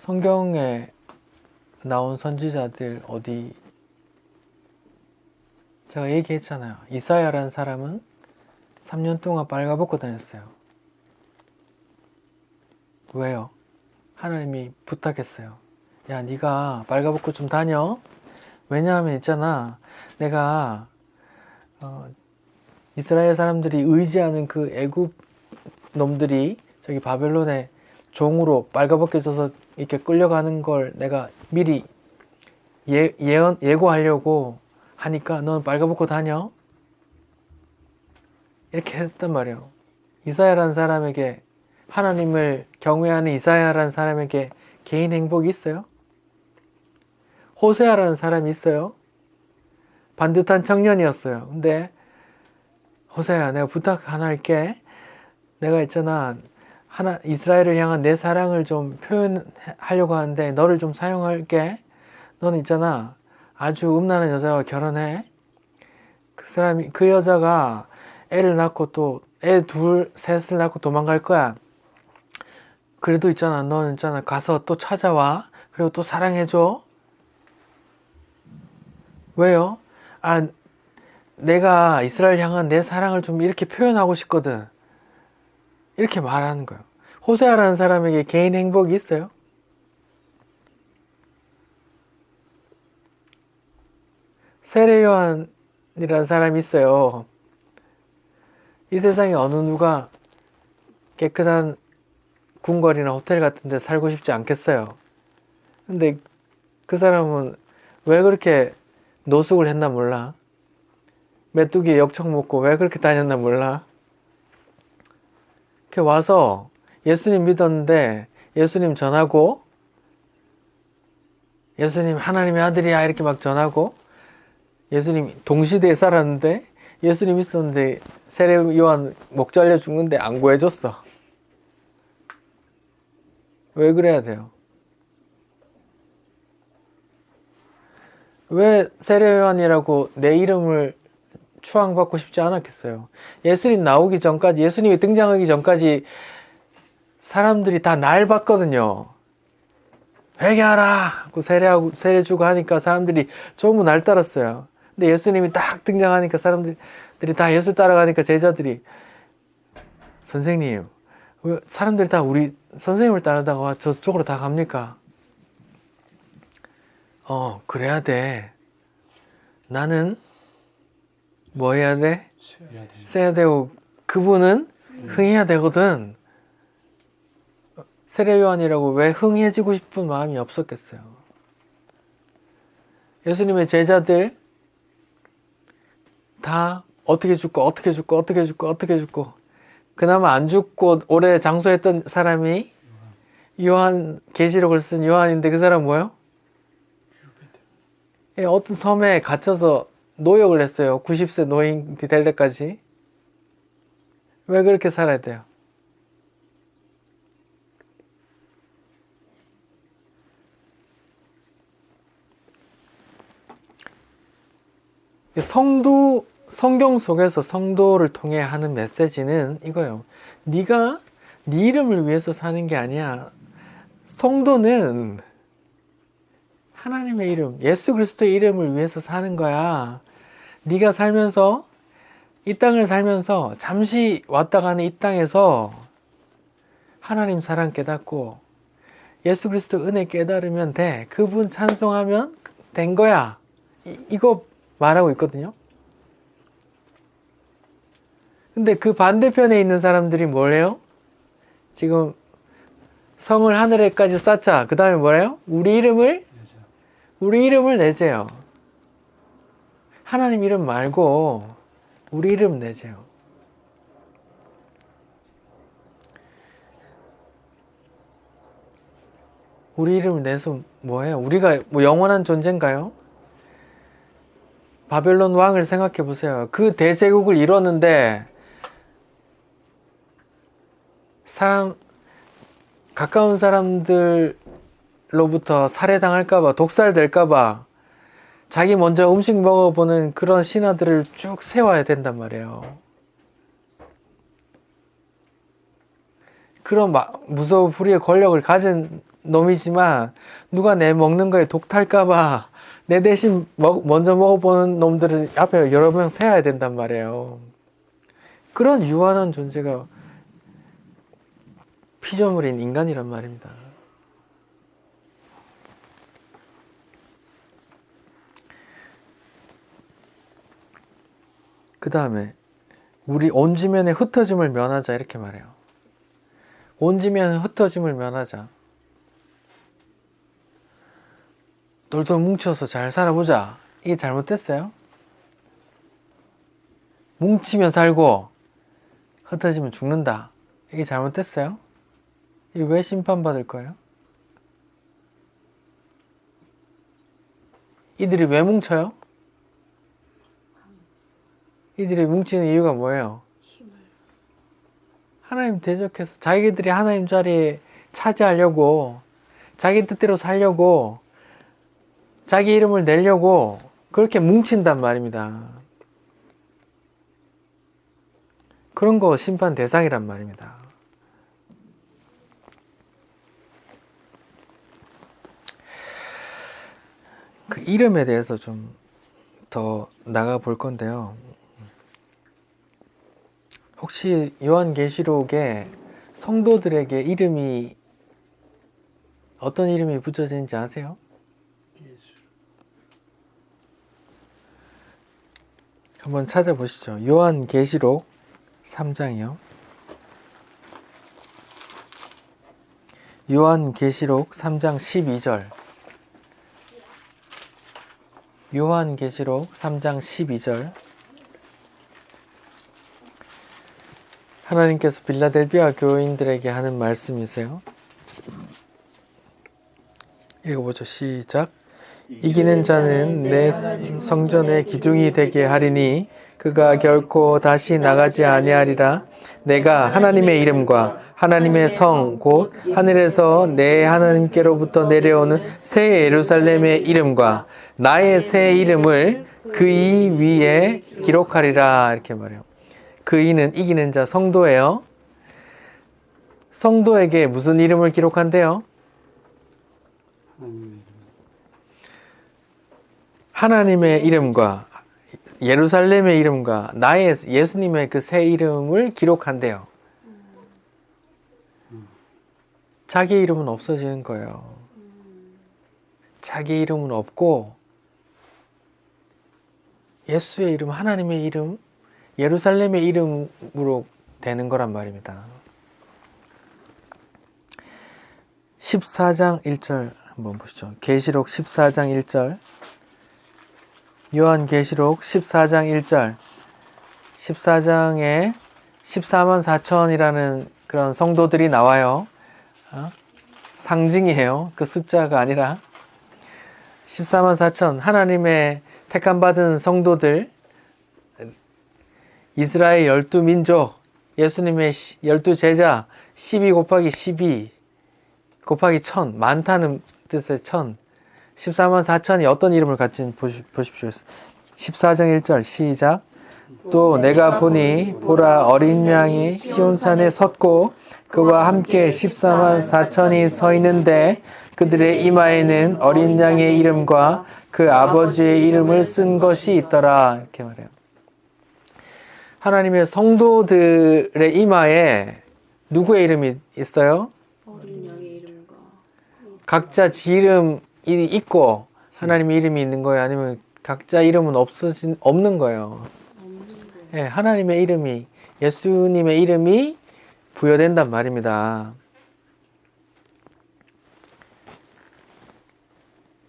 성경에 나온 선지자들 어디 제가 얘기했잖아요. 이사야라는 사람은 3년 동안 빨가벗고 다녔어요. 왜요? 하나님이 부탁했어요. 야, 네가 빨가벗고 좀 다녀. 왜냐하면 있잖아, 내가 이스라엘 사람들이 의지하는 그 애굽 놈들이 저기 바벨론에 종으로 빨가벗겨져서 이렇게 끌려가는 걸 내가 미리 예고하려고 하니까 넌 빨가벗고 다녀. 이렇게 했단 말이에요. 이사야라는 사람에게, 하나님을 경외하는 이사야라는 사람에게 개인 행복이 있어요? 호세아라는 사람이 있어요? 반듯한 청년이었어요. 근데 호세아야, 내가 부탁 하나 할게. 내가 있잖아, 이스라엘을 향한 내 사랑을 좀 표현하려고 하는데 너를 좀 사용할게. 너는 있잖아, 아주 음란한 여자와 결혼해. 그 여자가 애를 낳고 또 애 둘, 셋을 낳고 도망갈 거야. 그래도 있잖아, 너는 있잖아, 가서 또 찾아와. 그리고 또 사랑해줘. 왜요? 아, 내가 이스라엘 향한 내 사랑을 좀 이렇게 표현하고 싶거든. 이렇게 말하는 거예요. 호세아라는 사람에게 개인 행복이 있어요? 세례 요한이라는 사람이 있어요. 이 세상에 어느 누가 깨끗한 궁궐이나 호텔 같은 데 살고 싶지 않겠어요. 근데 그 사람은 왜 그렇게 노숙을 했나 몰라. 메뚜기에 역청 먹고 왜 그렇게 다녔나 몰라. 이렇게 와서 예수님 믿었는데 예수님 전하고, 예수님 하나님의 아들이야 이렇게 막 전하고, 예수님 동시대에 살았는데 예수님 있었는데 세례 요한 목 잘려 죽는데 안 구해줬어. 왜 그래야 돼요? 왜 세례 요한이라고 내 이름을 추앙받고 싶지 않았겠어요? 예수님 나오기 전까지, 예수님이 등장하기 전까지 사람들이 다 날 봤거든요. 회개하라 하고 세례 주고 하니까 사람들이 전부 날 따랐어요. 근데 예수님이 딱 등장하니까 사람들이 다 예수 따라가니까 제자들이, 선생님, 왜 사람들이 다 우리 선생님을 따르다가 저쪽으로 다 갑니까? 그래야 돼. 나는 뭐 해야 돼? 세야 되고 그분은 흥해야 되거든. 세례 요한이라고 왜 흥해지고 싶은 마음이 없었겠어요? 예수님의 제자들 다 어떻게 죽고 그나마 안 죽고 오래 장수했던 사람이 요한, 계시록을 쓴 요한인데 그 사람 뭐예요? 어떤 섬에 갇혀서 노역을 했어요. 90세 노인이 될 때까지. 왜 그렇게 살아야 돼요? 성경 속에서 성도를 통해 하는 메시지는 이거예요. 네가 네 이름을 위해서 사는 게 아니야. 성도는 하나님의 이름, 예수 그리스도의 이름을 위해서 사는 거야. 네가 살면서, 이 땅을 살면서 잠시 왔다 가는 이 땅에서 하나님 사랑 깨닫고 예수 그리스도 은혜 깨달으면 돼. 그분 찬송하면 된 거야. 이거 말하고 있거든요. 근데 그 반대편에 있는 사람들이 뭐래요? 지금 성을 하늘에까지 쌓자. 그 다음에 뭐래요? 우리 이름을 내재요. 하나님 이름 말고 우리 이름 내세요. 우리 이름을 내서 뭐해요? 우리가 뭐 영원한 존재인가요? 바벨론 왕을 생각해 보세요. 그 대제국을 이뤘는데 가까운 사람들로부터 살해당할까봐, 독살될까봐 자기 먼저 음식 먹어보는 그런 신하들을 쭉 세워야 된단 말이에요. 그런 무서운 불의의 권력을 가진 놈이지만 누가 내 먹는 거에 독 탈까봐 내 대신 먼저 먹어보는 놈들을 앞에 여러 명 세워야 된단 말이에요. 그런 유한한 존재가 피조물인 인간이란 말입니다. 그 다음에 우리 온 지면에 흩어짐을 면하자 이렇게 말해요. 온 지면에 흩어짐을 면하자. 돌돌 뭉쳐서 잘 살아보자. 이게 잘못됐어요? 뭉치면 살고 흩어지면 죽는다. 이게 잘못됐어요? 이게 왜 심판받을 거예요? 이들이 왜 뭉쳐요? 이들이 뭉치는 이유가 뭐예요? 하나님 대적해서 자기들이 하나님 자리에 차지하려고, 자기 뜻대로 살려고, 자기 이름을 내려고 그렇게 뭉친단 말입니다. 그런 거 심판 대상이란 말입니다. 그 이름에 대해서 좀 더 나가 볼 건데요. 혹시 요한계시록에 성도들에게 이름이 어떤 이름이 붙여지는지 아세요? 예수. 한번 찾아보시죠. 요한계시록 3장이요. 요한계시록 3장 12절. 요한계시록 3장 12절. 하나님께서 빌라델비아 교인들에게 하는 말씀이세요. 읽어보죠. 시작. 이기는 자는 내 성전의 기둥이 되게 하리니 그가 결코 다시 나가지 아니하리라. 내가 하나님의 이름과 하나님의 성 곧 하늘에서 내 하나님께로부터 내려오는 새 예루살렘의 이름과 나의 새 이름을 그 이 위에 기록하리라. 이렇게 말해요. 그 이는 이기는 자 성도예요. 성도에게 무슨 이름을 기록한대요? 하나님의 이름과 예루살렘의 이름과 나의 예수님의 그 새 이름을 기록한대요. 자기 이름은 없어지는 거예요. 자기 이름은 없고 예수의 이름, 하나님의 이름, 예루살렘의 이름으로 되는 거란 말입니다. 14장 1절 한번 보시죠. 계시록 14장 1절. 요한계시록 14장 1절. 14장에 14만 4천이라는 그런 성도들이 나와요. 상징이에요. 그 숫자가 아니라 14만 4천 하나님의 택함받은 성도들, 이스라엘 12민족, 예수님의 12제자, 12 곱하기 12 곱하기 1000, 많다는 뜻의 1000, 14만 4천이 어떤 이름을 갖진 보십시오. 14장 1절 시작. 또 내가 보니 보라 어린 양이 시온산에 섰고 그와 함께 14만 4천이 서 있는데 그들의 이마에는 어린 양의 이름과 그 아버지의 이름을 쓴 것이 있더라. 이렇게 말해요. 하나님의 성도들의 이마에 누구의 이름이 있어요? 어린 양의 이름과 각자 지 이름이 있고 하나님의 이름이 있는 거예요? 아니면 각자 이름은 없는 거예요? 네, 하나님의 이름이, 예수님의 이름이 부여된단 말입니다.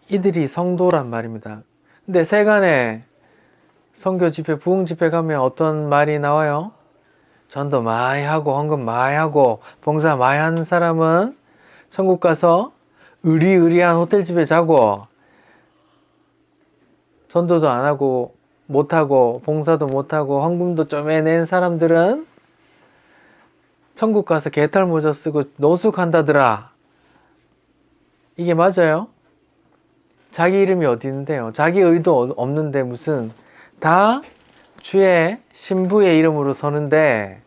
이들이 성도란 말입니다. 근데 세간에 선교 집회, 부흥 집회 가면 어떤 말이 나와요? 전도 많이 하고 헌금 많이 하고 봉사 많이 하는 사람은 천국 가서 의리의리한 호텔집에 자고, 전도도 안 하고 못하고 봉사도 못하고 헌금도 좀 해낸 사람들은 천국 가서 개털 모자 쓰고 노숙한다더라. 이게 맞아요? 자기 이름이 어디 있는데요? 자기 의도 없는데 무슨 다 주의 신부의 이름으로 서는데,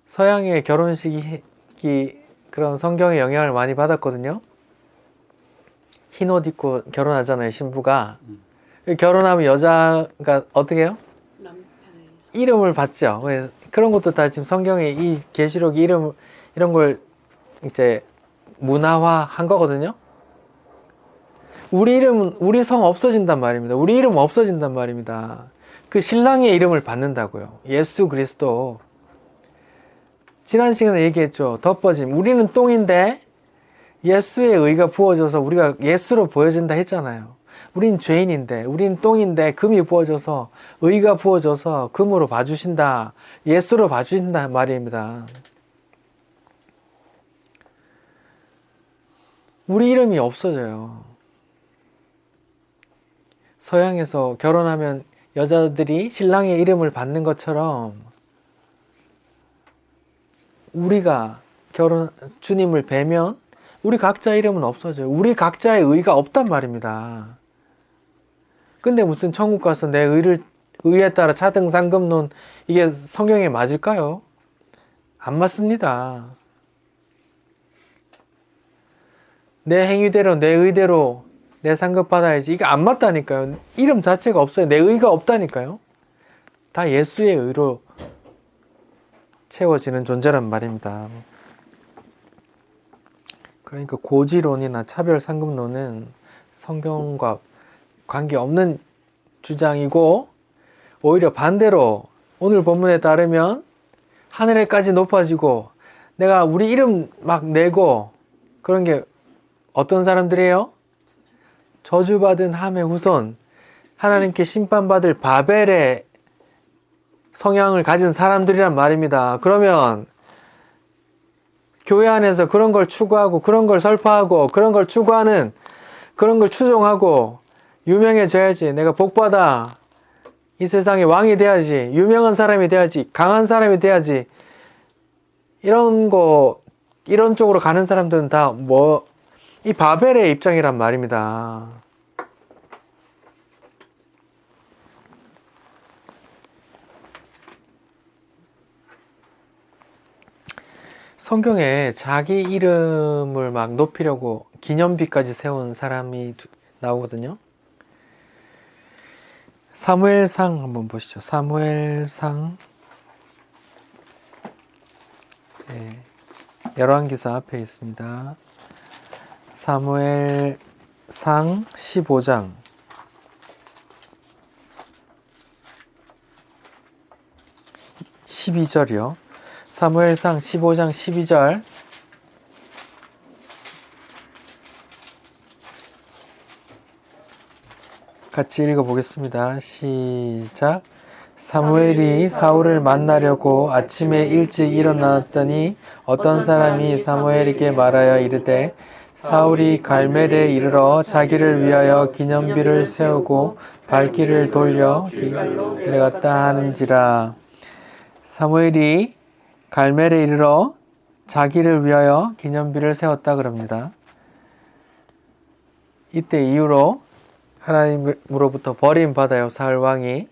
서양의 결혼식이 그런 성경의 영향을 많이 받았거든요. 흰 옷 입고 결혼하잖아요, 신부가. 결혼하면 여자가 어떻게 해요? 이름을 받죠. 그런 것도 다 지금 성경에 이 계시록 이름 이런 걸 이제 문화화한 거거든요. 우리 이름은, 우리 성 없어진단 말입니다. 우리 이름 없어진단 말입니다. 그 신랑의 이름을 받는다고요. 예수 그리스도. 지난 시간에 얘기했죠. 덮어짐. 우리는 똥인데 예수의 의가 부어져서 우리가 예수로 보여진다 했잖아요. 우린 죄인인데, 우린 똥인데 금이 부어져서, 의가 부어져서 금으로 봐주신다, 예수로 봐주신다 말입니다. 우리 이름이 없어져요. 서양에서 결혼하면 여자들이 신랑의 이름을 받는 것처럼 우리가 주님을 뵈면 우리 각자 이름은 없어져요. 우리 각자의 의가 없단 말입니다. 근데 무슨 천국 가서 내 의에 따라 차등 상급론, 이게 성경에 맞을까요? 안 맞습니다. 내 행위대로, 내 의대로 내 상급 받아야지. 이게 안 맞다니까요. 이름 자체가 없어요. 내 의가 없다니까요. 다 예수의 의로 채워지는 존재란 말입니다. 그러니까 고지론이나 차별 상급론은 성경과 관계없는 주장이고, 오히려 반대로 오늘 본문에 따르면 하늘에까지 높아지고 내가 우리 이름 막 내고 그런 게 어떤 사람들이에요? 저주받은 함의 후손, 하나님께 심판받을 바벨의 성향을 가진 사람들이란 말입니다. 그러면 교회 안에서 그런 걸 추구하고 그런 걸 설파하고 그런 걸 추구하는, 그런 걸 추종하고 유명해져야지, 내가 복받아 이 세상의 왕이 돼야지, 유명한 사람이 돼야지, 강한 사람이 돼야지, 이런 쪽으로 가는 사람들은 다 이 바벨의 입장이란 말입니다. 성경에 자기 이름을 막 높이려고 기념비까지 세운 사람이 나오거든요. 사무엘상 한번 보시죠. 사무엘상, 네, 열왕기사 앞에 있습니다. 사무엘상 15장 12절이요. 사무엘상 15장 12절. 같이 읽어보겠습니다. 시작. 사무엘이 사울을 만나려고 아침에 일찍 일어났더니 어떤 사람이 사무엘에게 말하여 이르되, 사울이 갈멜에 이르러 자기를 위하여 기념비를 세우고 발길을 돌려 내려갔다 하는지라. 사무엘이 갈멜에 이르러 자기를 위하여 기념비를 세웠다 그럽니다. 이때 이후로 하나님으로부터 버림받아요. 사울 왕이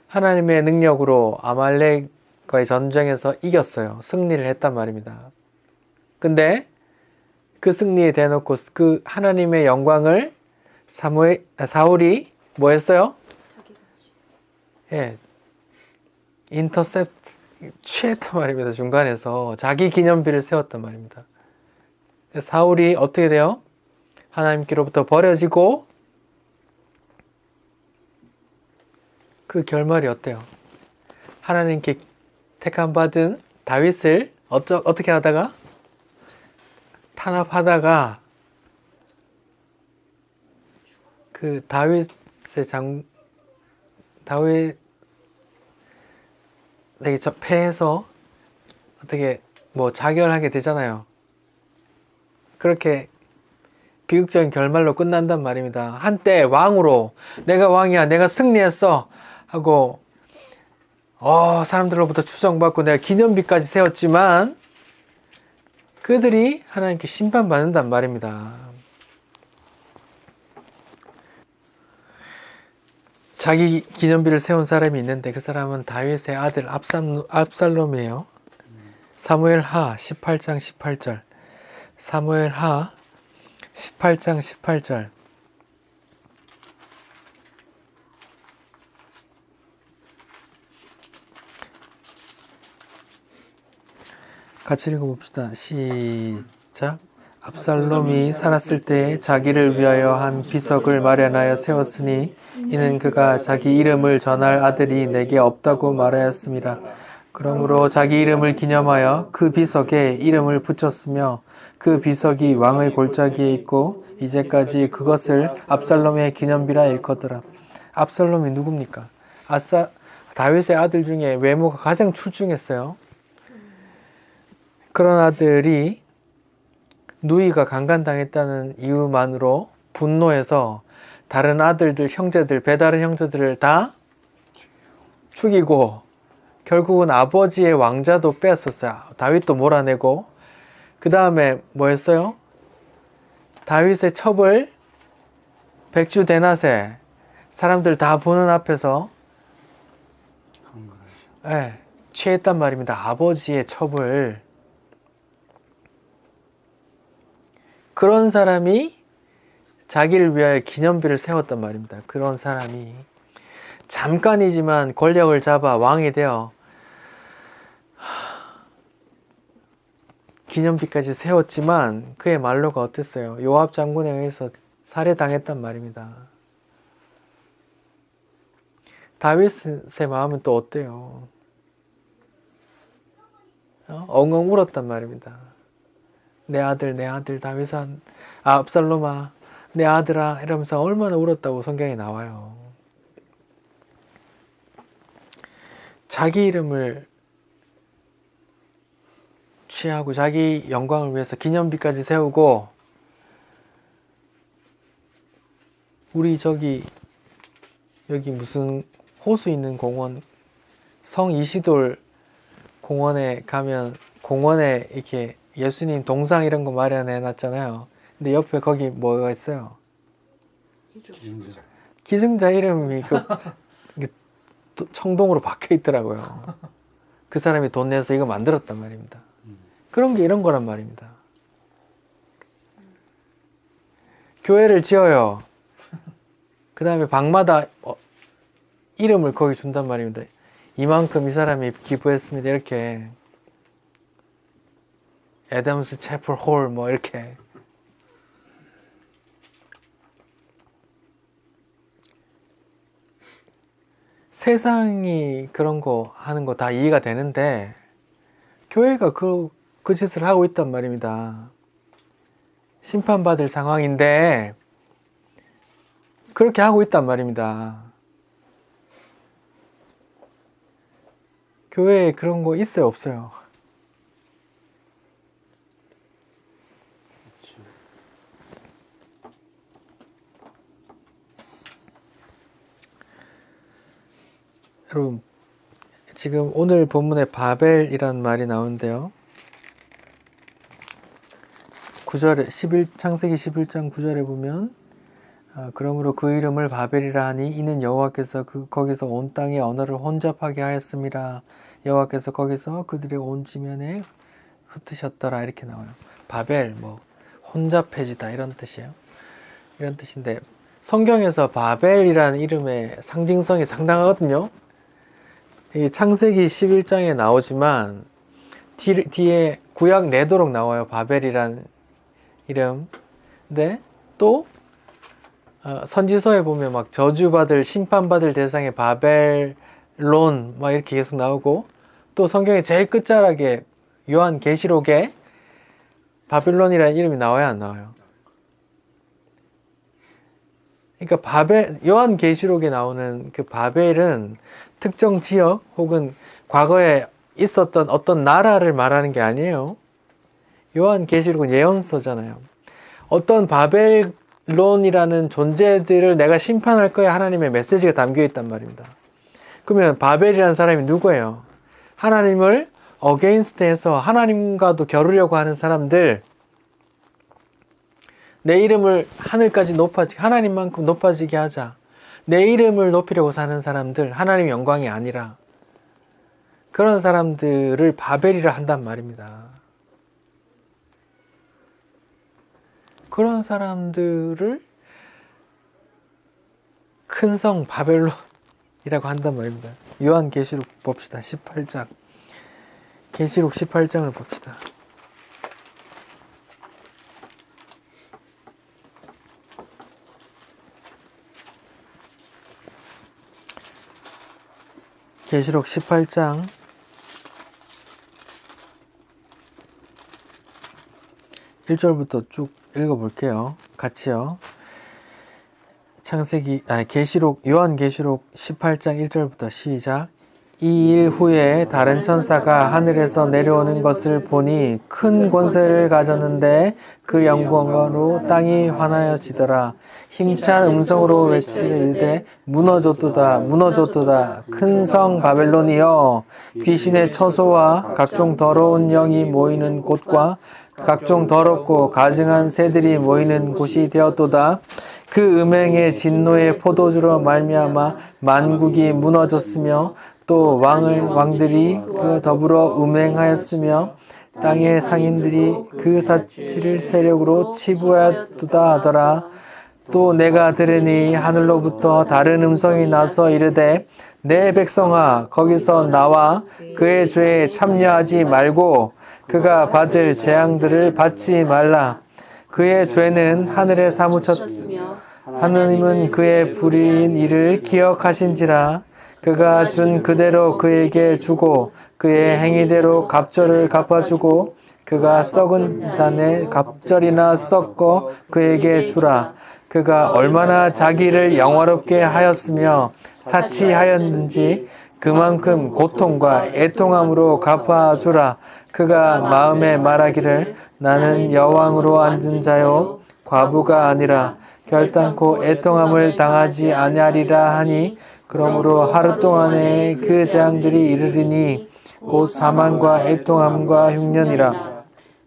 하나님의 능력으로 아말렉과의 전쟁에서 이겼어요. 승리를 했단 말입니다. 근데 그 승리에 대놓고 그 하나님의 영광을 사울이 뭐 했어요? 예, 인터셉트, 취했단 말입니다. 중간에서 자기 기념비를 세웠단 말입니다. 사울이 어떻게 돼요? 하나님께로부터 버려지고, 그 결말이 어때요? 하나님께 택함받은 다윗을 어떻게 하다가? 탄압하다가 그 다윗에게 패해서 어떻게 뭐 자결하게 되잖아요. 그렇게 비극적인 결말로 끝난단 말입니다. 한때 왕으로 내가 왕이야, 내가 승리했어 하고 사람들로부터 추정받고 내가 기념비까지 세웠지만 그들이 하나님께 심판받는단 말입니다. 자기 기념비를 세운 사람이 있는데 그 사람은 다윗의 아들 압살롬이에요. 사무엘하 18장 18절. 사무엘하 18장 18절. 같이 읽어봅시다. 시작. 압살롬이 살았을 때 자기를 위하여 한 비석을 마련하여 세웠으니 이는 그가 자기 이름을 전할 아들이 내게 없다고 말하였습니다. 그러므로 자기 이름을 기념하여 그 비석에 이름을 붙였으며 그 비석이 왕의 골짜기에 있고 이제까지 그것을 압살롬의 기념비라 일컫더라. 압살롬이 누굽니까? 다윗의 아들 중에 외모가 가장 출중했어요. 그런 아들이 누이가 강간당했다는 이유만으로 분노해서 다른 아들들, 형제들, 배다른 형제들을 다 죽이고 결국은 아버지의 왕자도 뺏었어요. 다윗도 몰아내고 그 다음에 뭐 했어요? 다윗의 첩을 백주 대낮에 사람들 다 보는 앞에서 취했단 말입니다. 아버지의 첩을. 그런 사람이 자기를 위하여 기념비를 세웠단 말입니다. 그런 사람이 잠깐이지만 권력을 잡아 왕이 되어 기념비까지 세웠지만 그의 말로가 어땠어요? 요압 장군에 의해서 살해당했단 말입니다. 다윗의 마음은 또 어때요? 엉엉 울었단 말입니다. 내 아들 다윗아, 압살롬아, 내 아들아 이러면서 얼마나 울었다고 성경에 나와요. 자기 이름을 취하고 자기 영광을 위해서 기념비까지 세우고 우리 여기 무슨 호수 있는 공원 성 이시돌 공원에 가면 공원에 이렇게 예수님 동상 이런 거 마련해 놨잖아요. 근데 옆에 거기 뭐가 있어요? 기증자 이름이 청동으로 박혀 있더라고요. 그 사람이 돈 내서 이거 만들었단 말입니다. 그런 게 이런 거란 말입니다. 교회를 지어요. 그 다음에 방마다 이름을 거기 준단 말입니다. 이만큼 이 사람이 기부했습니다. 이렇게 애덤스 채플 홀 뭐 이렇게 세상이 그런 거 하는 거 다 이해가 되는데 교회가 그 짓을 하고 있단 말입니다. 심판받을 상황인데 그렇게 하고 있단 말입니다. 교회에 그런 거 있어요, 없어요? 여러분, 지금 오늘 본문에 바벨이라는 말이 나오는데요. 9절에 창세기 11장 9절에 보면 그러므로 그 이름을 바벨이라 하니 이는 여호와께서 거기서 온 땅의 언어를 혼잡하게 하였음이라. 여호와께서 거기서 그들의 온 지면에 흩으셨더라. 이렇게 나와요. 바벨 뭐 혼잡해지다 이런 뜻이에요. 이런 뜻인데 성경에서 바벨이라는 이름의 상징성이 상당하거든요. 이 창세기 11장에 나오지만 뒤에 구약 내도록 나와요. 바벨이란 이름. 근데 또 선지서에 보면 막 저주받을 심판받을 대상의 바벨론 막 이렇게 계속 나오고 또 성경의 제일 끝자락에 요한계시록에 바빌론이라는 이름이 나와요, 안 나와요? 그러니까 바벨, 요한계시록에 나오는 그 바벨은 특정 지역 혹은 과거에 있었던 어떤 나라를 말하는 게 아니에요. 요한계시록은 예언서잖아요. 어떤 바벨론이라는 존재들을 내가 심판할 거야 하나님의 메시지가 담겨 있단 말입니다. 그러면 바벨이라는 사람이 누구예요? 하나님을 어게인스트해서 하나님과도 겨루려고 하는 사람들, 내 이름을 하늘까지 높아지게, 하나님만큼 높아지게 하자. 내 이름을 높이려고 사는 사람들, 하나님 영광이 아니라 그런 사람들을 바벨이라 한단 말입니다. 그런 사람들을 큰 성 바벨론이라고 한단 말입니다. 요한계시록 봅시다. 18장. 계시록 18장을 봅시다. 계시록 18장 1절부터 쭉 읽어볼게요. 같이요. 요한계시록 18장 1절부터 시작. 이 일 후에 다른 천사가 하늘에서 내려오는 것을 보니 큰 권세를 가졌는데 그 영광으로 땅이 환하여지더라. 힘찬 음성으로 외치되 무너졌도다 무너졌도다 큰 성 바벨론이여 귀신의 처소와 각종 더러운 영이 모이는 곳과 각종 더럽고 가증한 새들이 모이는 곳이 되었도다. 그 음행의 진노의 포도주로 말미암아 만국이 무너졌으며 또 왕들이 그 더불어 음행하였으며 땅의 상인들이 그 사치를 세력으로 치부하였도다 하더라. 또 내가 들으니 하늘로부터 다른 음성이 나서 이르되 내 백성아 거기서 나와 그의 죄에 참여하지 말고 그가 받을 재앙들을 받지 말라. 그의 죄는 하늘에 사무쳤으며 하느님은 그의 불의인 일을 기억하신지라. 그가 준 그대로 그에게 주고 그의 행위대로 갑절을 갚아주고 그가 썩은 잔에 갑절이나 섞어 그에게 주라. 그가 얼마나 자기를 영화롭게 하였으며 사치하였는지 그만큼 고통과 애통함으로 갚아주라. 그가 마음에 말하기를 나는 여왕으로 앉은 자요 과부가 아니라 결단코 애통함을 당하지 아니하리라 하니 그러므로 하루 동안에 그 재앙들이 이르리니 곧 사망과 애통함과 흉년이라.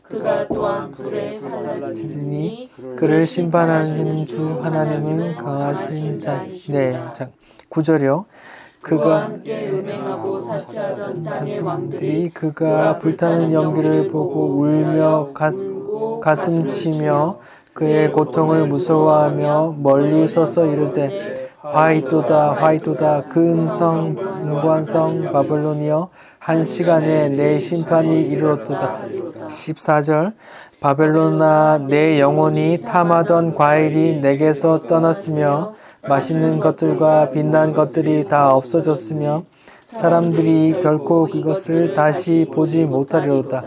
그가 또한 불에 사라지니 그를 심판하는 주 하나님은 강하신 자이시네. 9절이요. 그와 함께 음행하고 사치하던 땅의 왕들이 그가 불타는 연기를 보고 울며 가슴치며 그의 고통을 무서워하며 멀리 서서 이르되 화이토다 화이토다 근성 무관성 바벨론이여 한 시간에 내 심판이 이르렀도다. 14절 바벨론아 내 영혼이 탐하던 과일이 내게서 떠났으며 맛있는 것들과 빛난 것들이 다 없어졌으며 사람들이 결코 그것을 다시 보지 못하리로다.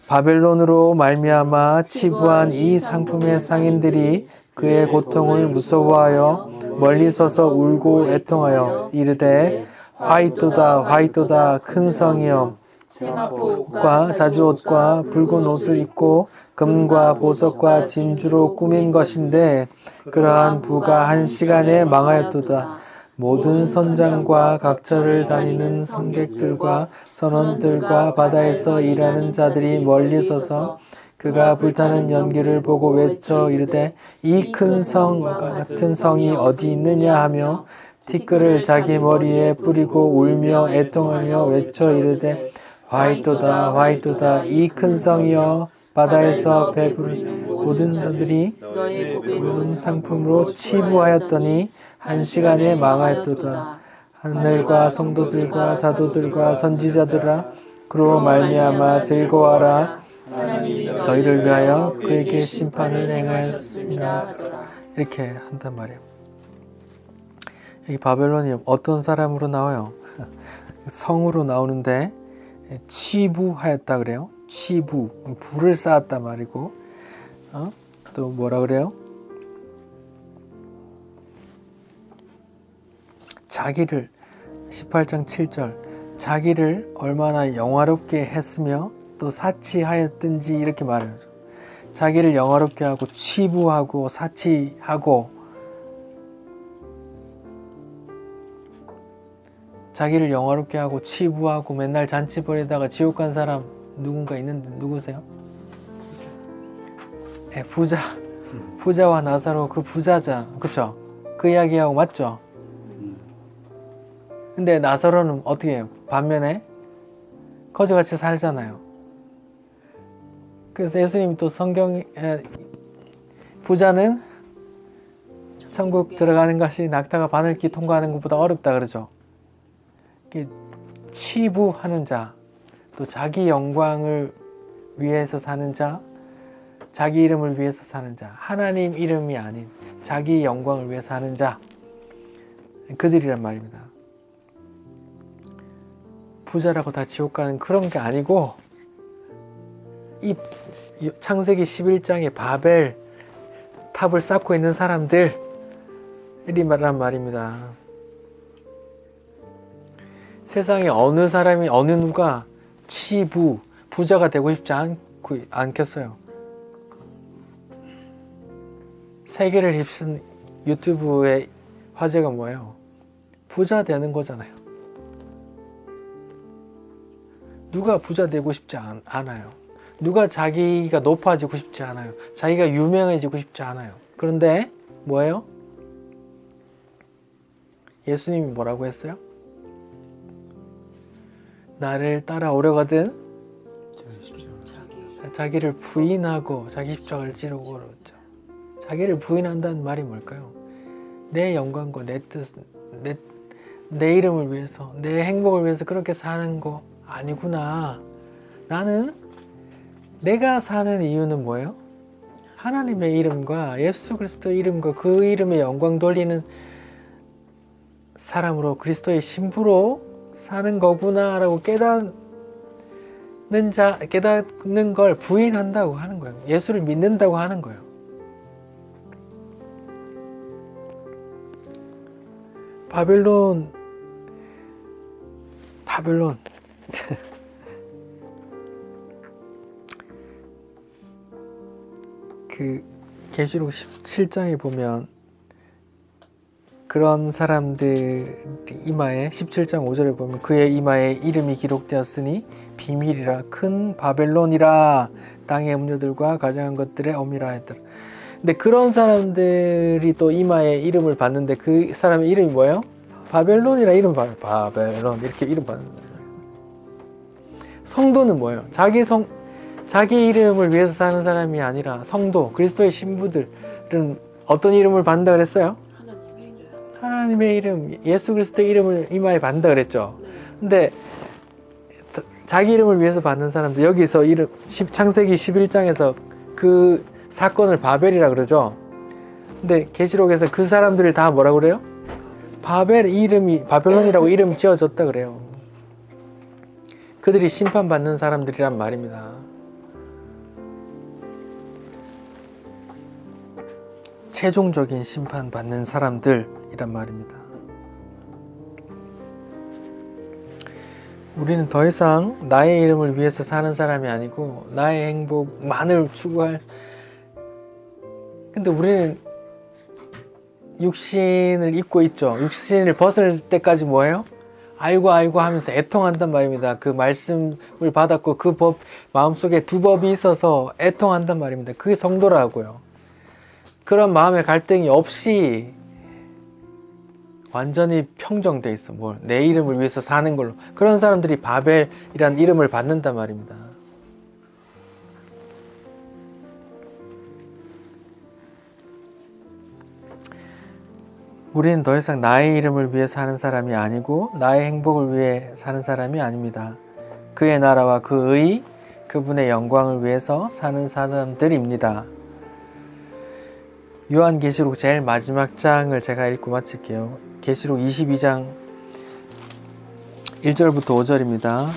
바벨론으로 말미암아 치부한 이 상품의 상인들이 그의 고통을 무서워하여 멀리 서서 울고 애통하여 이르되 화이토다 화이토다 큰 성이여 과 자주옷과 붉은 옷을 입고 금과 보석과 진주로 꾸민 것인데 그러한 부가 한 시간에 망하였도다. 모든 선장과 각처를 다니는 승객들과 선원들과 바다에서 일하는 자들이 멀리 서서 그가 불타는 연기를 보고 외쳐 이르되 이 큰 성과 같은 성이 어디 있느냐 하며 티끌을 자기 머리에 뿌리고 울며 애통하며 외쳐 이르되 화이토다 화이토다 이 큰 성이여 바다에서 배부른 모든 자들이 너의 고운 상품으로 치부하였더니 한 시간에 망하였도다. 하늘과 성도들과 사도들과 선지자들아 그로 말미암아 즐거워하라. 너희를 위하여 그에게 심판을 행하였으며 이렇게 한단 말이에요. 여기 바벨론이 어떤 사람으로 나와요? 성으로 나오는데 치부하였다 그래요. 치부, 불을 쌓았단 말이고 또 뭐라 그래요? 자기를 18장 7절 자기를 얼마나 영화롭게 했으며 또 사치하였든지 이렇게 말해요. 자기를 영화롭게 하고 치부하고 사치하고 자기를 영화롭게 하고 치부하고 맨날 잔치 벌이다가 지옥 간 사람 누군가 있는데 누구세요? 네, 부자와 나사로 그 부자자 그쵸? 그 이야기하고 맞죠? 근데 나사로는 어떻게 해요? 반면에 거지같이 살잖아요. 그래서 예수님이 또 부자는 천국 들어가는 것이 낙타가 바늘길 통과하는 것보다 어렵다 그러죠. 치부하는 자, 또 자기 영광을 위해서 사는 자, 자기 이름을 위해서 사는 자, 하나님 이름이 아닌 자기 영광을 위해서 사는 자, 그들이란 말입니다. 부자라고 다 지옥 가는 그런 게 아니고 이 창세기 11장의 바벨 탑을 쌓고 있는 사람들이 말한 말입니다. 세상에 어느 사람이 어느 누가 부자가 되고 싶지 않겠어요. 세계를 휩쓴 유튜브의 화제가 뭐예요? 부자 되는 거잖아요. 누가 부자 되고 싶지 않아요. 누가 자기가 높아지고 싶지 않아요. 자기가 유명해지고 싶지 않아요. 그런데 뭐예요? 예수님이 뭐라고 했어요? 나를 따라오려거든 자기를 부인하고 자기 십자가를 지르고 그러죠. 자기를 부인한다는 말이 뭘까요? 내 영광과 내 뜻, 내 이름을 위해서, 내 행복을 위해서 그렇게 사는 거 아니구나. 나는 내가 사는 이유는 뭐예요? 하나님의 이름과 예수 그리스도의 이름과 그 이름의 영광 돌리는 사람으로 그리스도의 신부로 사는 거구나 라고 깨닫는 걸 부인한다고 하는 거예요. 예수를 믿는다고 하는 거예요. 바벨론 그 계시록 17장에 보면 그런 사람들 이마에 17장 5절에 보면 그의 이마에 이름이 기록되었으니 비밀이라 큰 바벨론이라 땅의 음료들과 가장한 것들의 어미라 했더라. 근데 그런 사람들이 또 이마에 이름을 받는데 그 사람의 이름이 뭐예요? 바벨론이라 이름 받아요. 바벨론 이렇게 이름 받는 거예요. 성도는 뭐예요? 자기 이름을 위해서 사는 사람이 아니라 성도, 그리스도의 신부들은 어떤 이름을 받는다 그랬어요? 하나님의 이름, 예수 그리스도의 이름을 이마에 받는다 그랬죠. 근데 자기 이름을 위해서 받는 사람들, 여기서 창세기 11장에서 그 사건을 바벨이라 그러죠. 근데 계시록에서 그 사람들을 다 뭐라고 그래요? 바벨론이라고 이름 지어줬다 그래요. 그들이 심판받는 사람들이란 말입니다. 최종적인 심판받는 사람들이란 말입니다. 우리는 더 이상 나의 이름을 위해서 사는 사람이 아니고 나의 행복만을 추구할. 근데 우리는 육신을 입고 있죠. 육신을 벗을 때까지 뭐예요? 아이고 하면서 애통한단 말입니다. 그 말씀을 받았고 그 법 마음속에 두 법이 있어서 애통한단 말입니다. 그게 성도라고요. 그런 마음의 갈등이 없이 완전히 평정돼 있어. 내 이름을 위해서 사는 걸로. 그런 사람들이 바벨이라는 이름을 받는단 말입니다. 우리는 더 이상 나의 이름을 위해 사는 사람이 아니고 나의 행복을 위해 사는 사람이 아닙니다. 그의 나라와 그의 그분의 영광을 위해서 사는 사람들입니다. 요한계시록 제일 마지막 장을 제가 읽고 마칠게요. 계시록 22장 1절부터 5절입니다.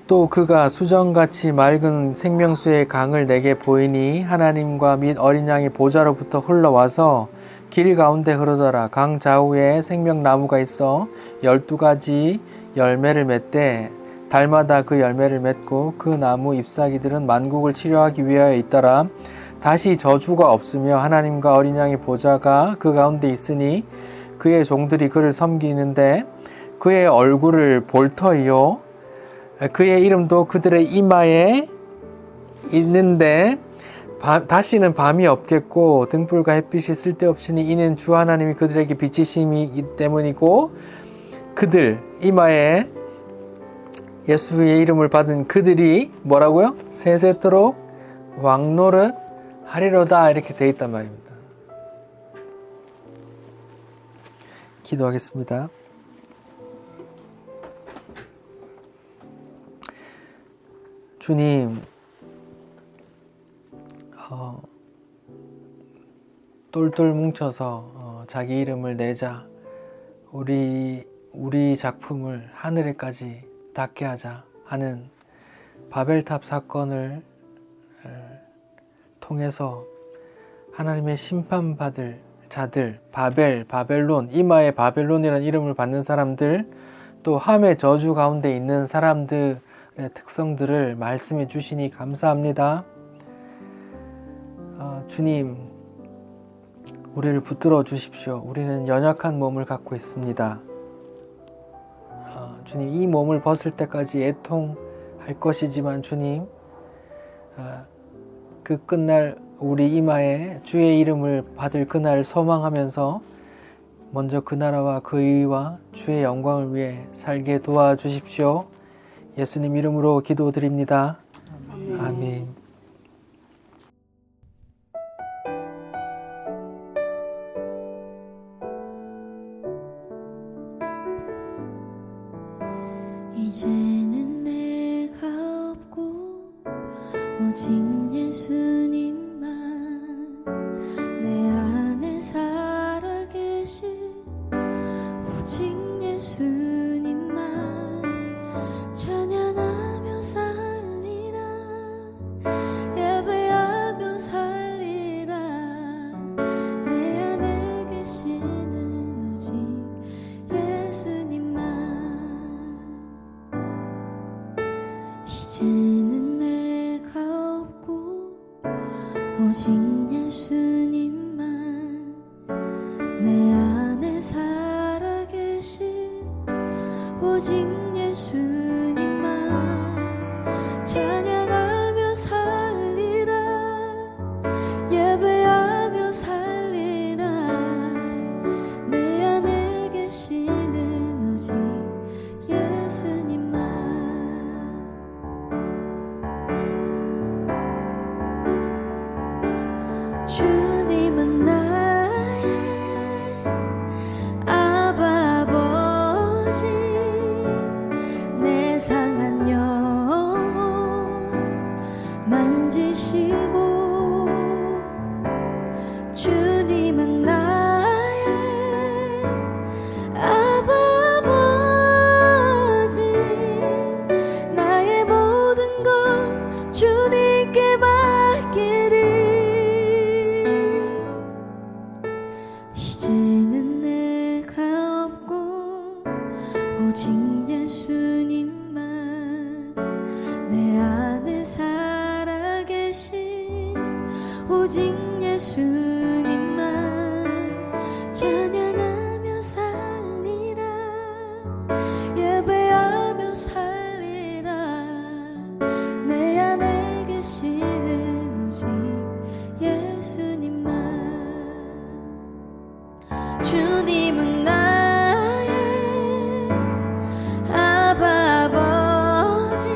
또 그가 수정같이 맑은 생명수의 강을 내게 보이니 하나님과 및 어린 양의 보좌로부터 흘러와서 길 가운데 흐르더라. 강 좌우에 생명나무가 있어 12가지 열매를 맺되 달마다 그 열매를 맺고 그 나무 잎사귀들은 만국을 치료하기 위하여 있더라. 다시 저주가 없으며 하나님과 어린 양의 보좌가 그 가운데 있으니 그의 종들이 그를 섬기는데 그의 얼굴을 볼 터이요 그의 이름도 그들의 이마에 있는데 다시는 밤이 없겠고 등불과 햇빛이 쓸데없으니 이는 주 하나님이 그들에게 비치심이기 때문이고 그들 이마에 예수의 이름을 받은 그들이 뭐라고요? 세세토록 왕노릇 하리로다 이렇게 되어 있단 말입니다. 기도하겠습니다. 주님, 똘똘 뭉쳐서 자기 이름을 내자. 우리 작품을 하늘에까지 닿게 하자 하는 바벨탑 사건을 통해서 하나님의 심판받을 자들, 바벨론, 이마에 바벨론이라는 이름을 받는 사람들, 또 함의 저주 가운데 있는 사람들의 특성들을 말씀해 주시니 감사합니다. 주님, 우리를 붙들어 주십시오. 우리는 연약한 몸을 갖고 있습니다. 주님, 이 몸을 벗을 때까지 애통할 것이지만 주님, 그 끝날 우리 이마에 주의 이름을 받을 그날 소망하면서 먼저 그 나라와 그 의와 주의 영광을 위해 살게 도와주십시오. 예수님 이름으로 기도드립니다. 아멘. 이제는 내가 없고 오직 예수님만 내 안에 살아계신 오직 예수님만 찬양하며 살리라 예배하며 살리라 내 안에 계시는 오직 예수님만 이제는 내가 없고 오직 예수님만 내 안에 살아계신 오직 예수님만 찬양하며 살리라 예배하며 살리라 내 안에 계시는 오직 예수님만 주님은 나의 아바 아버지 내 상한 영혼 만지시고 주님은 나의 아바 아버지 나의 모든 것 주님께 맡기리 이제는 내가 없고 오직 예수님만 내 안에 살아계신 오직 예수님만 찬양하며 살리라 예배하며 살리라 내 안에 계시는 오직 예수님만 주님은 나의 아바 아버지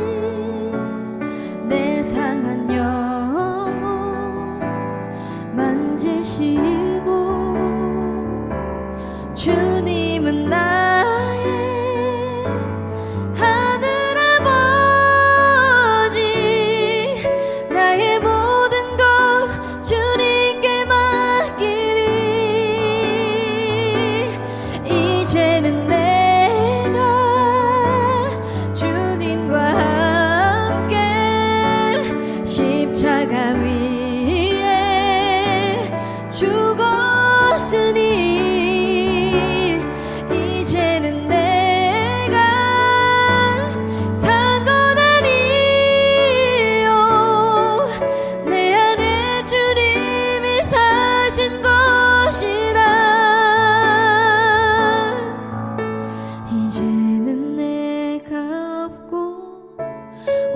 내 상한 영혼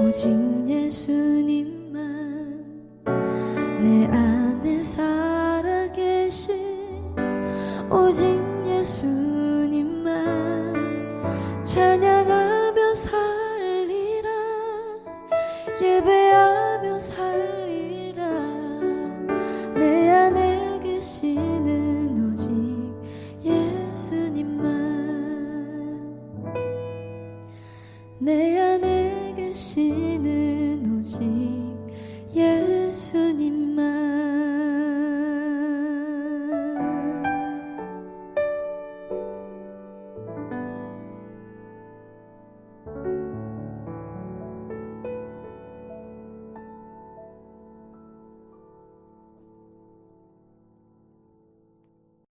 오직 예수님만 내 안에 살아계신 오직 예수님만 찬양하며 살리라 예배하며 살리라 내 안에 계시는 오직 예수님만 내 안에 계시는 오직 예수님만